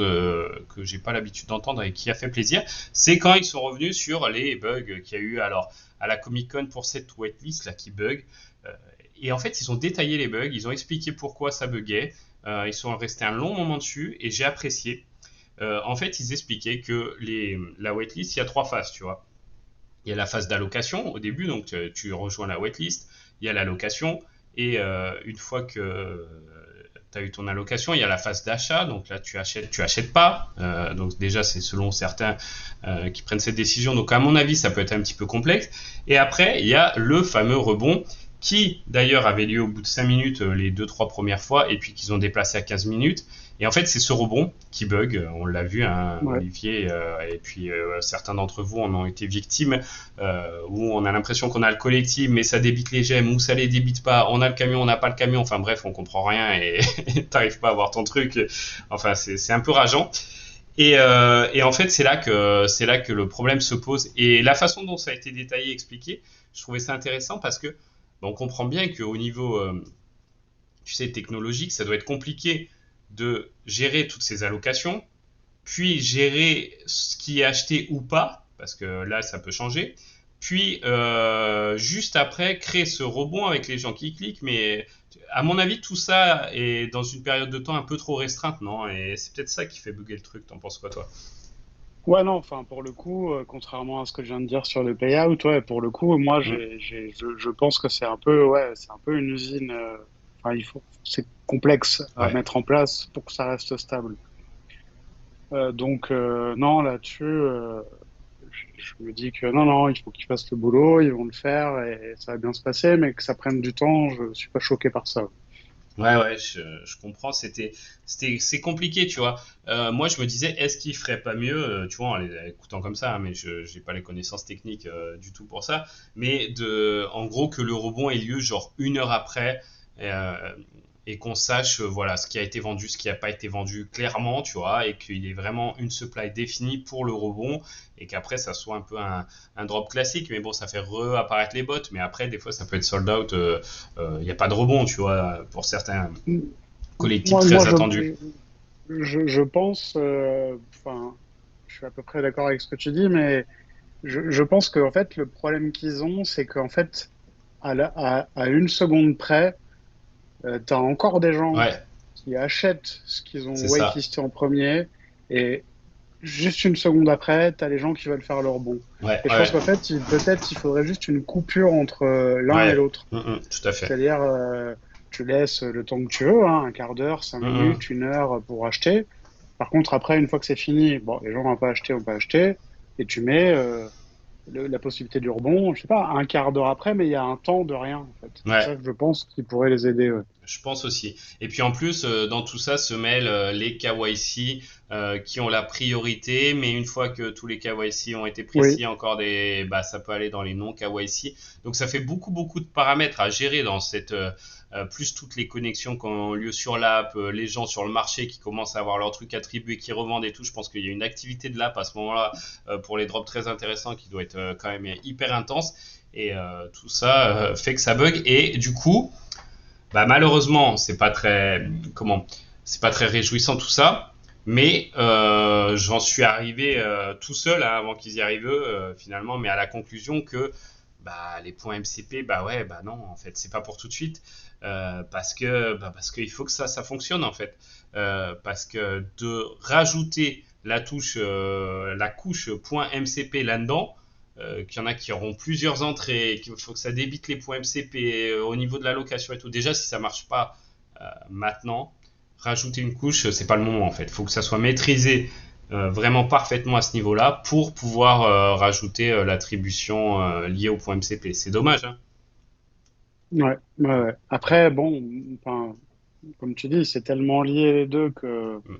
que j'ai pas l'habitude d'entendre et qui a fait plaisir, c'est quand ils sont revenus sur les bugs qu'il y a eu alors à la Comic Con pour cette waitlist là qui bug. Euh, et en fait, ils ont détaillé les bugs, ils ont expliqué pourquoi ça buguait, ils sont restés un long moment dessus et j'ai apprécié. En fait, ils expliquaient que la waitlist, il y a trois phases, tu vois. Il y a la phase d'allocation au début, donc tu rejoins la waitlist. Il y a l'allocation, et une fois que tu as eu ton allocation, il y a la phase d'achat, donc là tu achètes pas. Donc déjà, c'est selon certains qui prennent cette décision. Donc à mon avis, ça peut être un petit peu complexe. Et après, il y a le fameux rebond qui d'ailleurs avait lieu au bout de 5 minutes les deux trois premières fois et puis qu'ils ont déplacé à 15 minutes. Et en fait, c'est ce rebond qui bug. On l'a vu, hein, Ouais. Olivier, et puis certains d'entre vous en ont été victimes, où on a l'impression qu'on a le collectif, mais ça débite les gemmes, ou ça les débite pas. On a le camion, on n'a pas le camion. Enfin bref, on comprend rien et t'arrives pas à voir ton truc. Enfin, c'est un peu rageant. Et en fait, c'est là que le problème se pose. Et la façon dont ça a été détaillé, expliqué, je trouvais ça intéressant parce que on comprend bien qu'au niveau, tu sais, technologique, ça doit être compliqué de gérer toutes ces allocations, puis gérer ce qui est acheté ou pas, parce que là, ça peut changer. Puis, juste après, créer ce rebond avec les gens qui cliquent. Mais à mon avis, tout ça est dans une période de temps un peu trop restreinte, non? Et c'est peut-être ça qui fait bugger le truc. T'en penses quoi, toi? Ouais, non, enfin, pour le coup, contrairement à ce que je viens de dire sur le payout, ouais, pour le coup, moi, Mm. je pense que c'est un peu, ouais, c'est un peu une usine, enfin, c'est complexe à Ouais. mettre en place pour que ça reste stable. Donc, non, là-dessus, je me dis que non, non, il faut qu'ils fassent le boulot, ils vont le faire et ça va bien se passer, mais que ça prenne du temps, je suis pas choqué par ça. Ouais, ouais, je comprends. C'est compliqué, tu vois. Moi, je me disais, est-ce qu'il ferait pas mieux, tu vois, en écoutant comme ça, hein, mais je j'ai pas les connaissances techniques du tout pour ça, mais en gros, que le rebond ait lieu genre une heure après. et qu'on sache voilà ce qui a été vendu, ce qui n'a pas été vendu clairement, tu vois, et qu'il y ait vraiment une supply définie pour le rebond et qu'après ça soit un peu un drop classique, mais bon, ça fait réapparaître les bots, mais après des fois ça peut être sold out, il n'y a pas de rebond, tu vois, pour certains collectibles Moi, très attendus. je pense, enfin, je suis à peu près d'accord avec ce que tu dis, mais je pense que en fait, le problème qu'ils ont, c'est qu'en fait, à une seconde près, tu as encore des gens Ouais, qui achètent ce qu'ils ont c'est ça. waitlisté en premier, et juste une seconde après, tu as les gens qui veulent faire leur bon. Ouais, Et je pense ouais, qu'en fait, peut-être il faudrait juste une coupure entre l'un et ouais. l'autre. Tout à fait. C'est-à-dire, tu laisses le temps que tu veux, hein, un quart d'heure, cinq Mm, minutes, une heure pour acheter. Par contre, après, une fois que c'est fini, bon, les gens n'ont pas acheté, et tu mets la possibilité du rebond, je sais pas, un quart d'heure après, mais il y a un temps de rien, en fait. C'est ouais. ça que je pense qui pourrait les aider. Ouais. Je pense aussi. Et puis en plus, dans tout ça se mêlent les KYC qui ont la priorité, mais une fois que tous les KYC ont été précis, Oui, encore bah, ça peut aller dans les non KYC. Donc ça fait beaucoup de paramètres à gérer dans plus toutes les connexions qui ont lieu sur l'app, les gens sur le marché qui commencent à avoir leurs trucs attribués, qui revendent et tout. Je pense qu'il y a une activité de l'app à ce moment-là pour les drops très intéressants qui doit être quand même hyper intense. Et tout ça fait que ça bug. Et du coup, bah, malheureusement, c'est pas très réjouissant tout ça. Mais j'en suis arrivé tout seul hein, avant qu'ils y arrivent eux, finalement, mais à la conclusion que bah, les points MCP, bah ouais, bah non, en fait, c'est pas pour tout de suite. Parce qu'il faut que ça fonctionne en fait. Parce que de rajouter la couche point MCP là-dedans, qu'il y en a qui auront plusieurs entrées, qu'il faut que ça débite les points MCP au niveau de la location et tout. Déjà, si ça marche pas maintenant, rajouter une couche, c'est pas le moment en fait. Il faut que ça soit maîtrisé vraiment parfaitement à ce niveau-là pour pouvoir rajouter l'attribution liée au point MCP. C'est dommage, hein. ouais. Après, bon, enfin, comme tu dis, c'est tellement lié les deux que Mm.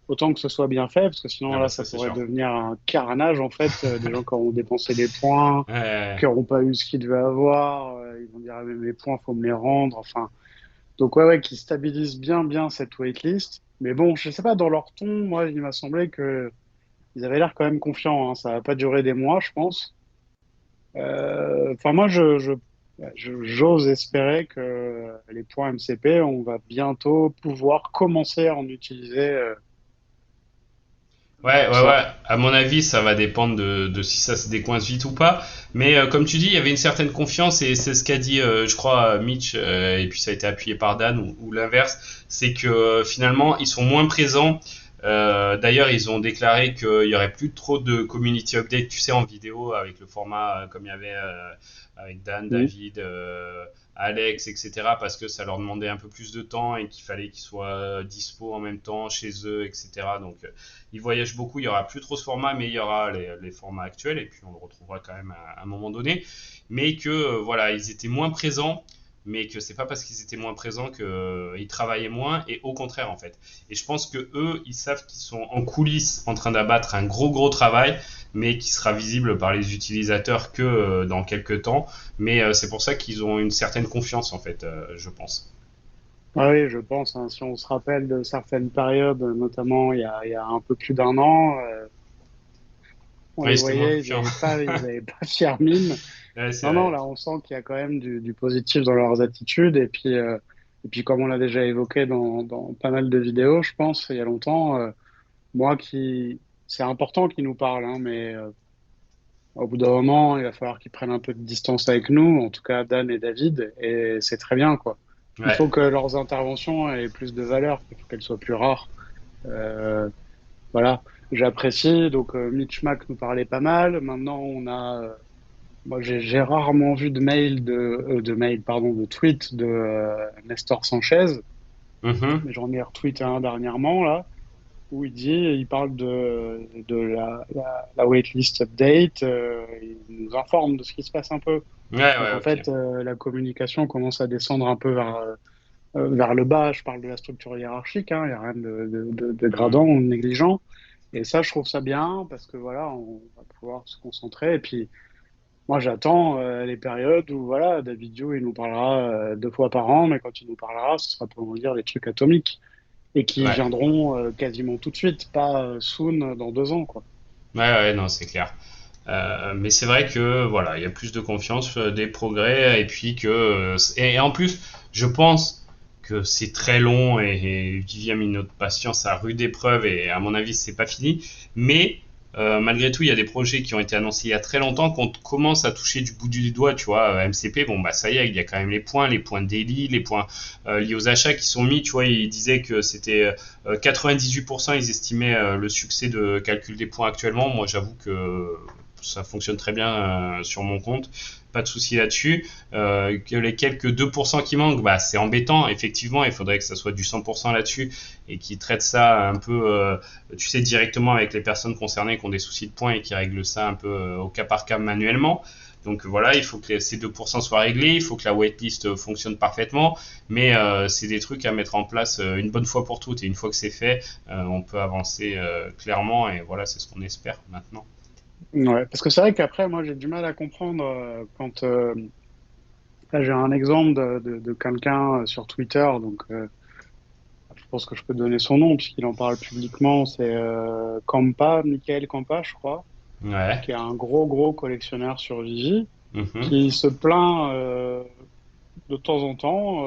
autant que ce soit bien fait, parce que sinon Ah là, bah ça ça c'est pourrait sûr. devenir un carnage en fait, des gens qui auront dépensé des points, Ouais, qui n'auront pas eu ce qu'ils devaient avoir, ils vont dire ah, mais mes points, faut me les rendre, enfin. Donc ouais, qui stabilisent bien cette waitlist. Mais bon, je sais pas, dans leur ton, moi, il m'a semblé que ils avaient l'air quand même confiants, hein. Ça va pas durer des mois, je pense. Enfin, moi, j'ose espérer que les points MCP, on va bientôt pouvoir commencer à en utiliser ouais, pour ouais, ça. ouais. À mon avis, ça va dépendre de si ça se décoince vite ou pas. Mais comme tu dis, il y avait une certaine confiance et c'est ce qu'a dit, je crois, Mitch, et puis ça a été appuyé par Dan ou l'inverse, c'est que finalement, ils sont moins présents. D'ailleurs, ils ont déclaré qu'il y aurait plus trop de community update, tu sais, en vidéo avec le format comme il y avait avec Dan, Mm. David, Alex, etc. Parce que ça leur demandait un peu plus de temps et qu'il fallait qu'ils soient dispo en même temps chez eux, etc. Donc ils voyagent beaucoup, il y aura plus trop ce format, mais il y aura les formats actuels, et puis on le retrouvera quand même à un moment donné. Mais que voilà, ils étaient moins présents, mais que c'est pas parce qu'ils étaient moins présents qu'ils travaillaient moins, et au contraire en fait. Et je pense que eux, ils savent qu'ils sont en coulisses en train d'abattre un gros travail, mais qui sera visible par les utilisateurs que dans quelques temps. Mais c'est pour ça qu'ils ont une certaine confiance en fait, je pense. Ah oui, je pense, hein, si on se rappelle de certaines périodes, notamment il y a un peu plus d'un an, on les Oui, c'était moins voyait, confiant. ils avaient pas fière mine. Ouais, c'est Non, non, vrai. là, on sent qu'il y a quand même du positif dans leurs attitudes. Et puis comme on l'a déjà évoqué dans pas mal de vidéos, je pense, il y a longtemps, moi qui, c'est important qu'ils nous parlent, hein, mais au bout d'un moment, il va falloir qu'ils prennent un peu de distance avec nous, en tout cas Dan et David, et c'est très bien, quoi. Il Ouais. faut que leurs interventions aient plus de valeur, il faut qu'elles soient plus rares. Euh, voilà, j'apprécie. Donc Mitch Mac nous parlait pas mal. Maintenant, moi, j'ai rarement vu de mail, pardon, de tweet de Nestor Sanchez, Mhm. mais j'en ai retweeté un dernièrement, là, où il parle de la waitlist update, il nous informe de ce qui se passe un peu. Donc, Ouais, en ok. fait, la communication commence à descendre un peu vers le bas. Je parle de la structure hiérarchique, hein, il n'y a rien de Mhm. dégradant ou de négligent. Et ça, je trouve ça bien parce que voilà, on va pouvoir se concentrer. Et puis, moi, j'attends les périodes où, voilà, Davidio, il nous parlera 2 fois par an, mais quand il nous parlera, ce sera pour nous dire des trucs atomiques et qui Ouais, viendront quasiment tout de suite, pas soon dans 2 ans, quoi. ouais, non, c'est clair. Mais c'est vrai que voilà, il y a plus de confiance, des progrès, et puis que et en plus, je pense que c'est très long et Vivian a mis notre patience à rude épreuve et à mon avis c'est pas fini. Mais malgré tout, il y a des projets qui ont été annoncés il y a très longtemps qu'on commence à toucher du bout du doigt, tu vois. MCP, bon bah ça y est, il y a quand même les points daily, les points liés aux achats qui sont mis. Tu vois, ils disaient que c'était 98%, ils estimaient le succès de calcul des points actuellement. Moi, j'avoue que ça fonctionne très bien sur mon compte, pas de souci là-dessus. Que les quelques 2% qui manquent, bah, c'est embêtant, effectivement, il faudrait que ça soit du 100% là-dessus et qu'ils traitent ça un peu, tu sais, directement avec les personnes concernées qui ont des soucis de points et qui règlent ça un peu au cas par cas manuellement. Donc voilà, il faut que ces 2% soient réglés, il faut que la waitlist fonctionne parfaitement, mais c'est des trucs à mettre en place une bonne fois pour toutes, et une fois que c'est fait, on peut avancer clairement, et voilà, c'est ce qu'on espère maintenant. Ouais, parce que c'est vrai qu'après, moi, j'ai du mal à comprendre quand là, j'ai un exemple de quelqu'un sur Twitter, donc je pense que je peux donner son nom puisqu'il en parle publiquement. C'est Kampa, Michael Kampa, je crois, Ouais. qui est un gros, gros collectionneur sur Vivi, Mhm. qui se plaint de temps en temps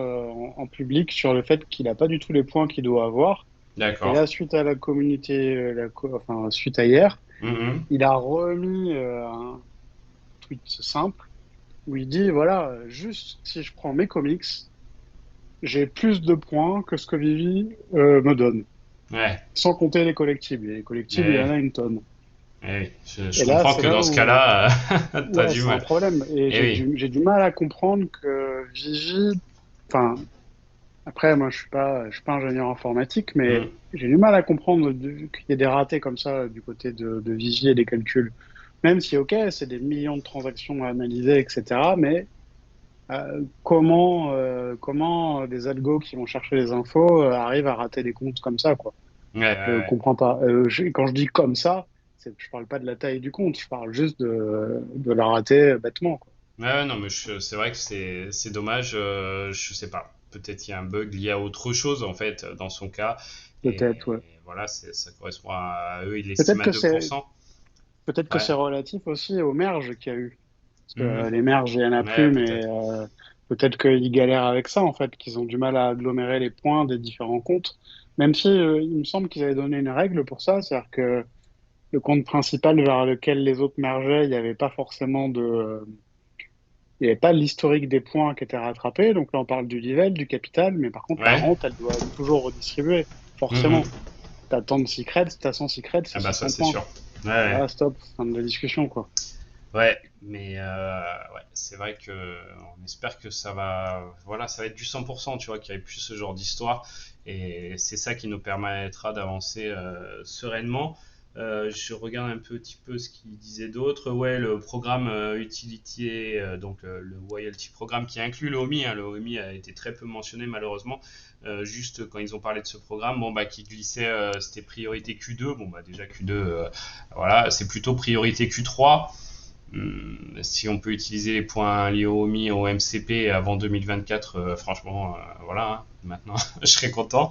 en public sur le fait qu'il n'a pas du tout les points qu'il doit avoir. Et D'accord. là, suite à la communauté, enfin, suite à hier, Mhm. il a remis un tweet simple où il dit, voilà, juste si je prends mes comics, j'ai plus de points que ce que Vivi me donne, Ouais. sans compter les collectibles. Et les collectibles, il y en Eh, a une tonne. je Et là, comprends c'est que là dans ce où, cas-là, t'as ouais, du c'est un mal. problème. Et Eh oui. j'ai du mal à comprendre que Vivi, enfin, après, moi, je suis pas ingénieur informatique, mais Mhm. j'ai du mal à comprendre qu'il y ait des ratés comme ça du côté de Vigie et des calculs. Même si, ok, c'est des millions de transactions à analyser, etc. Mais comment des algos qui vont chercher les infos arrivent à rater des comptes comme ça, quoi? Ouais, ouais, Je ouais. comprends pas. Quand je dis comme ça, je parle pas de la taille du compte, je parle juste de la rater bêtement, quoi. Ouais, ouais, non, mais c'est vrai que c'est dommage. Je sais pas. Peut-être il y a un bug lié à autre chose en fait dans son cas. Et Peut-être, ouais. voilà, ça correspond à eux. Il Peut-être l'estime à que c'est 2%. peut-être que Ouais. c'est relatif aussi aux merges qu'il y a eu. Parce que Mhm. les merges, il n'y en a Ouais, plus, mais peut-être. peut-être qu'ils galèrent avec ça, en fait, qu'ils ont du mal à agglomérer les points des différents comptes. Même si il me semble qu'ils avaient donné une règle pour ça, c'est-à-dire que le compte principal vers lequel les autres mergeaient, il n'y avait pas forcément il n'y avait pas l'historique des points qui étaient rattrapés. Donc là, on parle du level, du capital, mais par contre, la Ouais. rente, elle doit être toujours redistribuer, Mhm. forcément. T'as tant de secrets, t'as 100 secrets, Ah c'est bah ça 600 c'est points. sûr. Ouais, ouais. Voilà, stop, fin de la discussion, quoi. Ouais, mais ouais, c'est vrai que on espère que ça va, voilà, ça va être du 100%, tu vois, qu'il n'y ait plus ce genre d'histoire, et c'est ça qui nous permettra d'avancer sereinement. Je regarde un petit peu ce qu'il disait d'autre. Ouais, le programme utilitier, donc le Royalty Programme qui inclut le OMI, hein, le OMI a été très peu mentionné malheureusement. Juste quand ils ont parlé de ce programme, bon bah qui glissait, c'était priorité Q2. Bon bah déjà Q2, voilà, c'est plutôt priorité Q3. Si on peut utiliser les points liés au MI, au MCP avant 2024, franchement, voilà, hein, maintenant je serais content.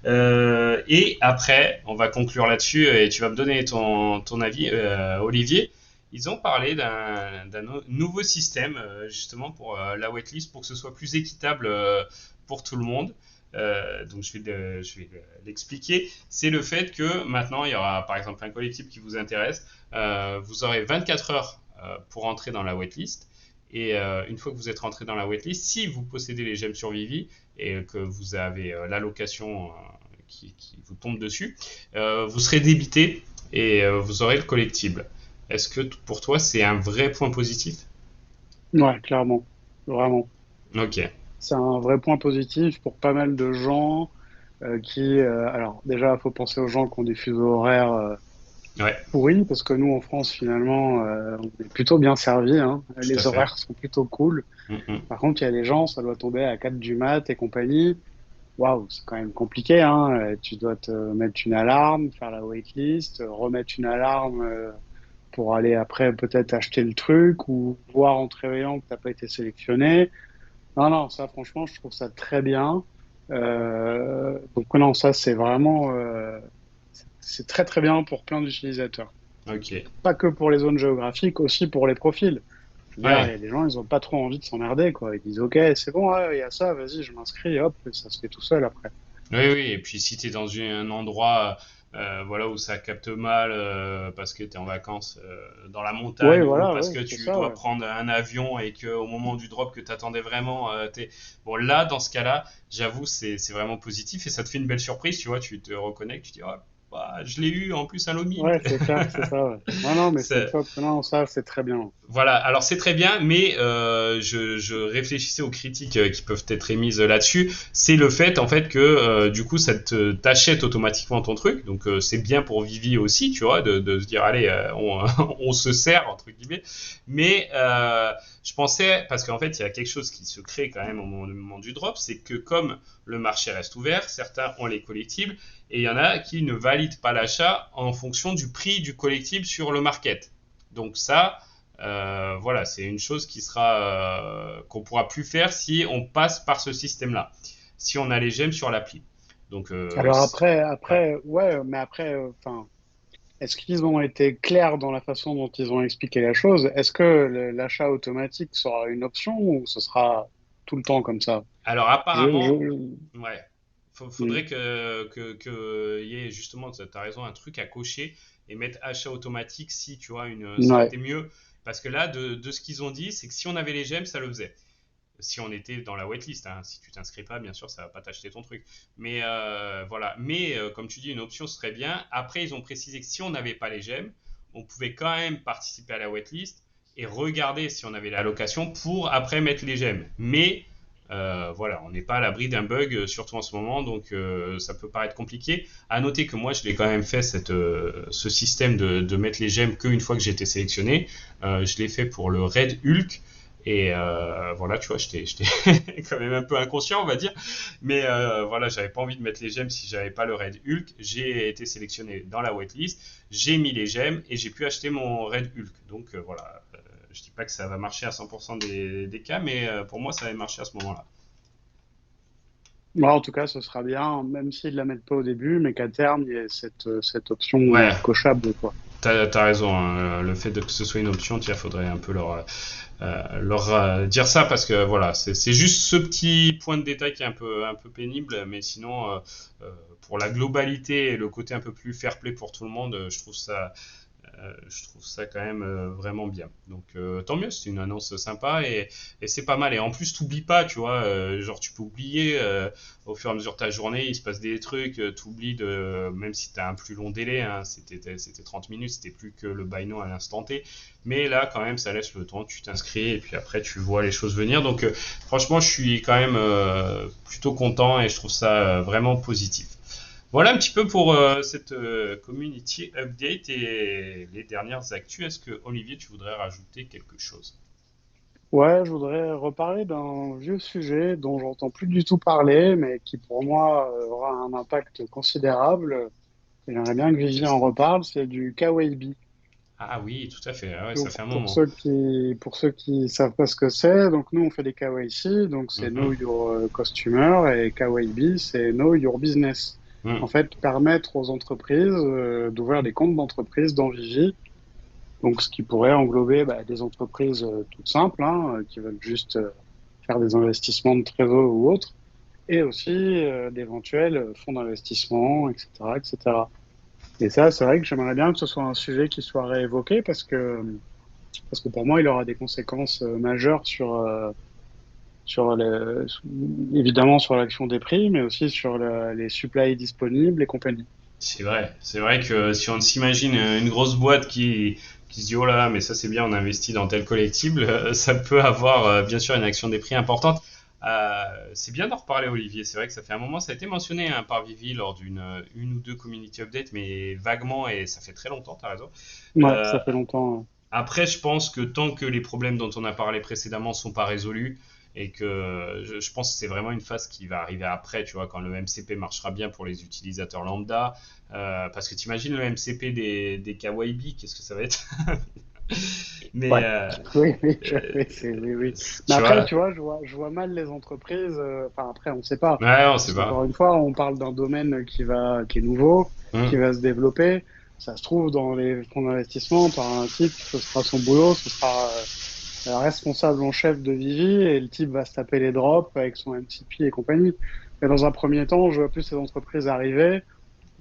Et après, on va conclure là-dessus et tu vas me donner ton avis, Olivier. Ils ont parlé d'un nouveau système justement pour la waitlist pour que ce soit plus équitable pour tout le monde. Donc je vais l'expliquer. C'est le fait que maintenant il y aura par exemple un collectif qui vous intéresse. Vous aurez 24 heures pour entrer dans la waitlist. Et une fois que vous êtes rentré dans la waitlist, si vous possédez les gemmes sur Vivi et que vous avez l'allocation qui vous tombe dessus, vous serez débité et vous aurez le collectible. Est-ce que pour toi c'est un vrai point positif? Ouais, clairement. Vraiment. Ok. C'est un vrai point positif pour pas mal de gens alors déjà, il faut penser aux gens qui ont des fuseaux horaires Ouais, pourris, parce que nous, en France, finalement, on est plutôt bien servi, hein. tout à Les fait. horaires sont plutôt cool. Mm-mm. Par contre, il y a des gens, ça doit tomber à 4 du mat et compagnie. Waouh, c'est quand même compliqué, hein. Tu dois te mettre une alarme, faire la waitlist, remettre une alarme pour aller après peut-être acheter le truc ou voir en te réveillant que t'as pas été sélectionné. Non, non, ça franchement, je trouve ça très bien. Donc non, ça c'est vraiment, c'est très très bien pour plein d'utilisateurs. Ok. Pas que pour les zones géographiques, aussi pour les profils. Je veux dire, il y Ouais. a des gens, ils ont pas trop envie de s'emmerder, quoi. Ils disent, OK, c'est bon, ouais, il y a ça, vas-y, je m'inscris, hop, et ça se fait tout seul après. Oui, oui, et puis si tu es dans un endroit voilà, où ça capte mal parce que tu es en vacances dans la Oui, montagne ou voilà, parce oui, que c'est tu ça, dois ouais. prendre un avion et qu'au moment du drop que tu attendais vraiment, bon là, dans ce cas-là, j'avoue, c'est vraiment positif et ça te fait une belle surprise, tu vois, tu te reconnectes, tu te dis, oh, bah, je l'ai eu en plus à Loming. Ouais, c'est clair, c'est ça, ouais. Non, non, mais c'est C'est- top. Non, ça, c'est très bien. Voilà, alors c'est très bien, mais je réfléchissais aux critiques qui peuvent être émises là-dessus. C'est le fait, en fait, que du coup, t'achète automatiquement ton truc. Donc, c'est bien pour Vivi aussi, tu vois, de se dire, allez, on se sert, entre guillemets. Mais je pensais, parce qu'en fait, il y a quelque chose qui se crée quand même au moment du drop, c'est que comme le marché reste ouvert, certains ont les collectibles, et il y en a qui ne valident pas l'achat en fonction du prix du collectible sur le market. Donc ça, voilà, c'est une chose qui sera qu'on pourra plus faire si on passe par ce système-là, si on a les gemmes sur l'appli. Donc, Alors après, ouais. ouais, mais après, enfin, est-ce qu'ils ont été clairs dans la façon dont ils ont expliqué la chose? Est-ce que l'achat automatique sera une option ou ce sera tout le temps comme ça? Alors Je, apparemment, je, ouais, hmm, faudrait que y ait justement, t'as raison, un truc à cocher et mettre achat automatique si tu vois ça aurait ouais. été mieux. Parce que là, de ce qu'ils ont dit, c'est que si on avait les gemmes, ça le faisait. Si on était dans la waitlist, hein. Si tu t'inscris pas, bien sûr, ça va pas t'acheter ton truc. Mais voilà. Mais comme tu dis, une option serait bien. Après, ils ont précisé que si on n'avait pas les gemmes, on pouvait quand même participer à la waitlist et regarder si on avait l'allocation pour après mettre les gemmes. Mais voilà, on n'est pas à l'abri d'un bug, surtout en ce moment, donc ça peut paraître compliqué. À noter que moi, je l'ai quand même fait ce système de mettre les gemmes qu'une fois que j'ai été sélectionné. Je l'ai fait pour le Red Hulk. Et voilà, tu vois, j'étais quand même un peu inconscient, on va dire. Mais voilà, j'avais pas envie de mettre les gemmes si j'avais pas le Red Hulk. J'ai été sélectionné dans la waitlist, j'ai mis les gemmes et j'ai pu acheter mon Red Hulk. Donc voilà, je dis pas que ça va marcher à 100% des cas, mais pour moi, ça avait marché à ce moment-là. Moi, en tout cas, ce sera bien, même s'ils ne la mettent pas au début, mais qu'à terme, il y ait cette option Ouais, cochable, quoi. t'as raison, hein. Le fait que ce soit une option, il faudrait un peu leur dire ça parce que voilà, c'est juste ce petit point de détail qui est un peu pénible, mais sinon, pour la globalité et le côté un peu plus fair play pour tout le monde, je trouve ça quand même vraiment bien. Donc tant mieux, c'est une annonce sympa et c'est pas mal. Et en plus, t'oublies pas, tu vois, genre tu peux oublier au fur et à mesure de ta journée, il se passe des trucs, t'oublies même si t'as un plus long délai, hein, c'était 30 minutes, c'était plus que le buy now à l'instant T. Mais là, quand même, ça laisse le temps, tu t'inscris et puis après tu vois les choses venir. Donc franchement, je suis quand même plutôt content et je trouve ça vraiment positif. Voilà un petit peu pour cette community update et les dernières actus. Est-ce que Olivier, tu voudrais rajouter quelque chose? Ouais, je voudrais reparler d'un vieux sujet dont j'entends plus du tout parler, mais qui pour moi aura un impact considérable. Et j'aimerais bien que Vivi en reparle, c'est du KYB. Ah oui, tout à fait. Ah ouais, ça Donc fait un moment. pour ceux qui savent pas ce que c'est, donc nous on fait des KYC, donc c'est Know Mhm, Your Customer et KYB c'est Know Your Business. En mhm. fait, permettre aux entreprises d'ouvrir des comptes d'entreprise dans Vivi. Donc, ce qui pourrait englober des entreprises toutes simples, hein, qui veulent juste faire des investissements de trésor ou autres, et aussi d'éventuels fonds d'investissement, etc., etc. Et ça, c'est vrai que j'aimerais bien que ce soit un sujet qui soit réévoqué parce que pour moi, il aura des conséquences majeures sur évidemment sur l'action des prix, mais aussi sur les supplies disponibles et compagnie. C'est vrai. C'est vrai que si on s'imagine une grosse boîte qui se dit oh là là, mais ça c'est bien, on investit dans tel collectible, ça peut avoir bien sûr une action des prix importante. C'est bien d'en reparler, Olivier. C'est vrai que ça fait un moment, ça a été mentionné hein, par Vivi lors d'une une ou deux community updates, mais vaguement et ça fait très longtemps, t'as raison. Ouais, Euh, ça fait longtemps. Après, je pense que tant que les problèmes dont on a parlé précédemment sont pas résolus, et que je pense que c'est vraiment une phase qui va arriver après, tu vois, quand le MCP marchera bien pour les utilisateurs lambda. Parce que t'imagines le MCP des KYB, qu'est-ce que ça va être? Mais Ouais. Oui, oui, oui, oui. Mais tu après, vois, tu vois, je vois mal les entreprises. Enfin, après, on ne sait pas. ouais, on Parce sait qu'encore pas. une fois, on parle d'un domaine qui est nouveau, qui Hmm. va se développer. Ça se trouve, dans les fonds d'investissement, par un type, ce sera son boulot, ce sera responsable en chef de Vivi, et le type va se taper les drops avec son MCP et compagnie. Mais dans un premier temps, je vois plus ces entreprises arriver,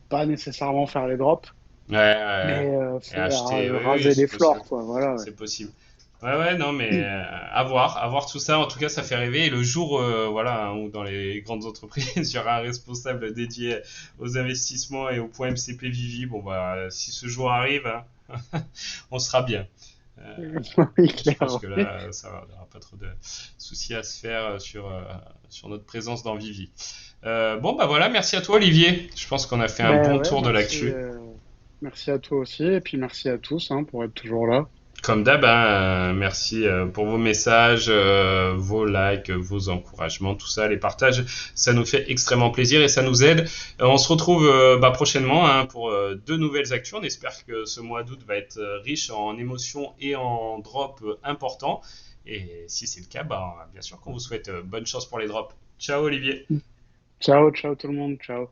pas nécessairement faire les drops, Ouais, ouais, ouais. mais Et acheter, oui, oui, raser c'est les possible. floors, quoi. Voilà, ouais. C'est possible. Ouais, ouais, non, mais à voir tout ça. En tout cas, ça fait rêver. Et le jour, voilà, hein, où dans les grandes entreprises, il y aura un responsable dédié aux investissements et au point MCP Vivi, bon, bah, si ce jour arrive, hein, on sera bien. Euh, Oui, je clair, pense que oui. là, ça va, on n'aura pas trop de soucis à se faire sur notre présence dans Vivi. Bon, bah voilà, merci à toi, Olivier. Je pense qu'on a fait un Ben bon ouais, tour de l'actu. merci à toi aussi, et puis merci à tous hein, pour être toujours là. Comme d'hab, hein, merci pour vos messages, vos likes, vos encouragements, tout ça, les partages, ça nous fait extrêmement plaisir et ça nous aide. On se retrouve bah, prochainement, hein, pour de nouvelles actions. On espère que ce mois d'août va être riche en émotions et en drops importants. Et si c'est le cas, bah, bien sûr qu'on vous souhaite bonne chance pour les drops. Ciao Olivier. Ciao, ciao tout le monde, ciao.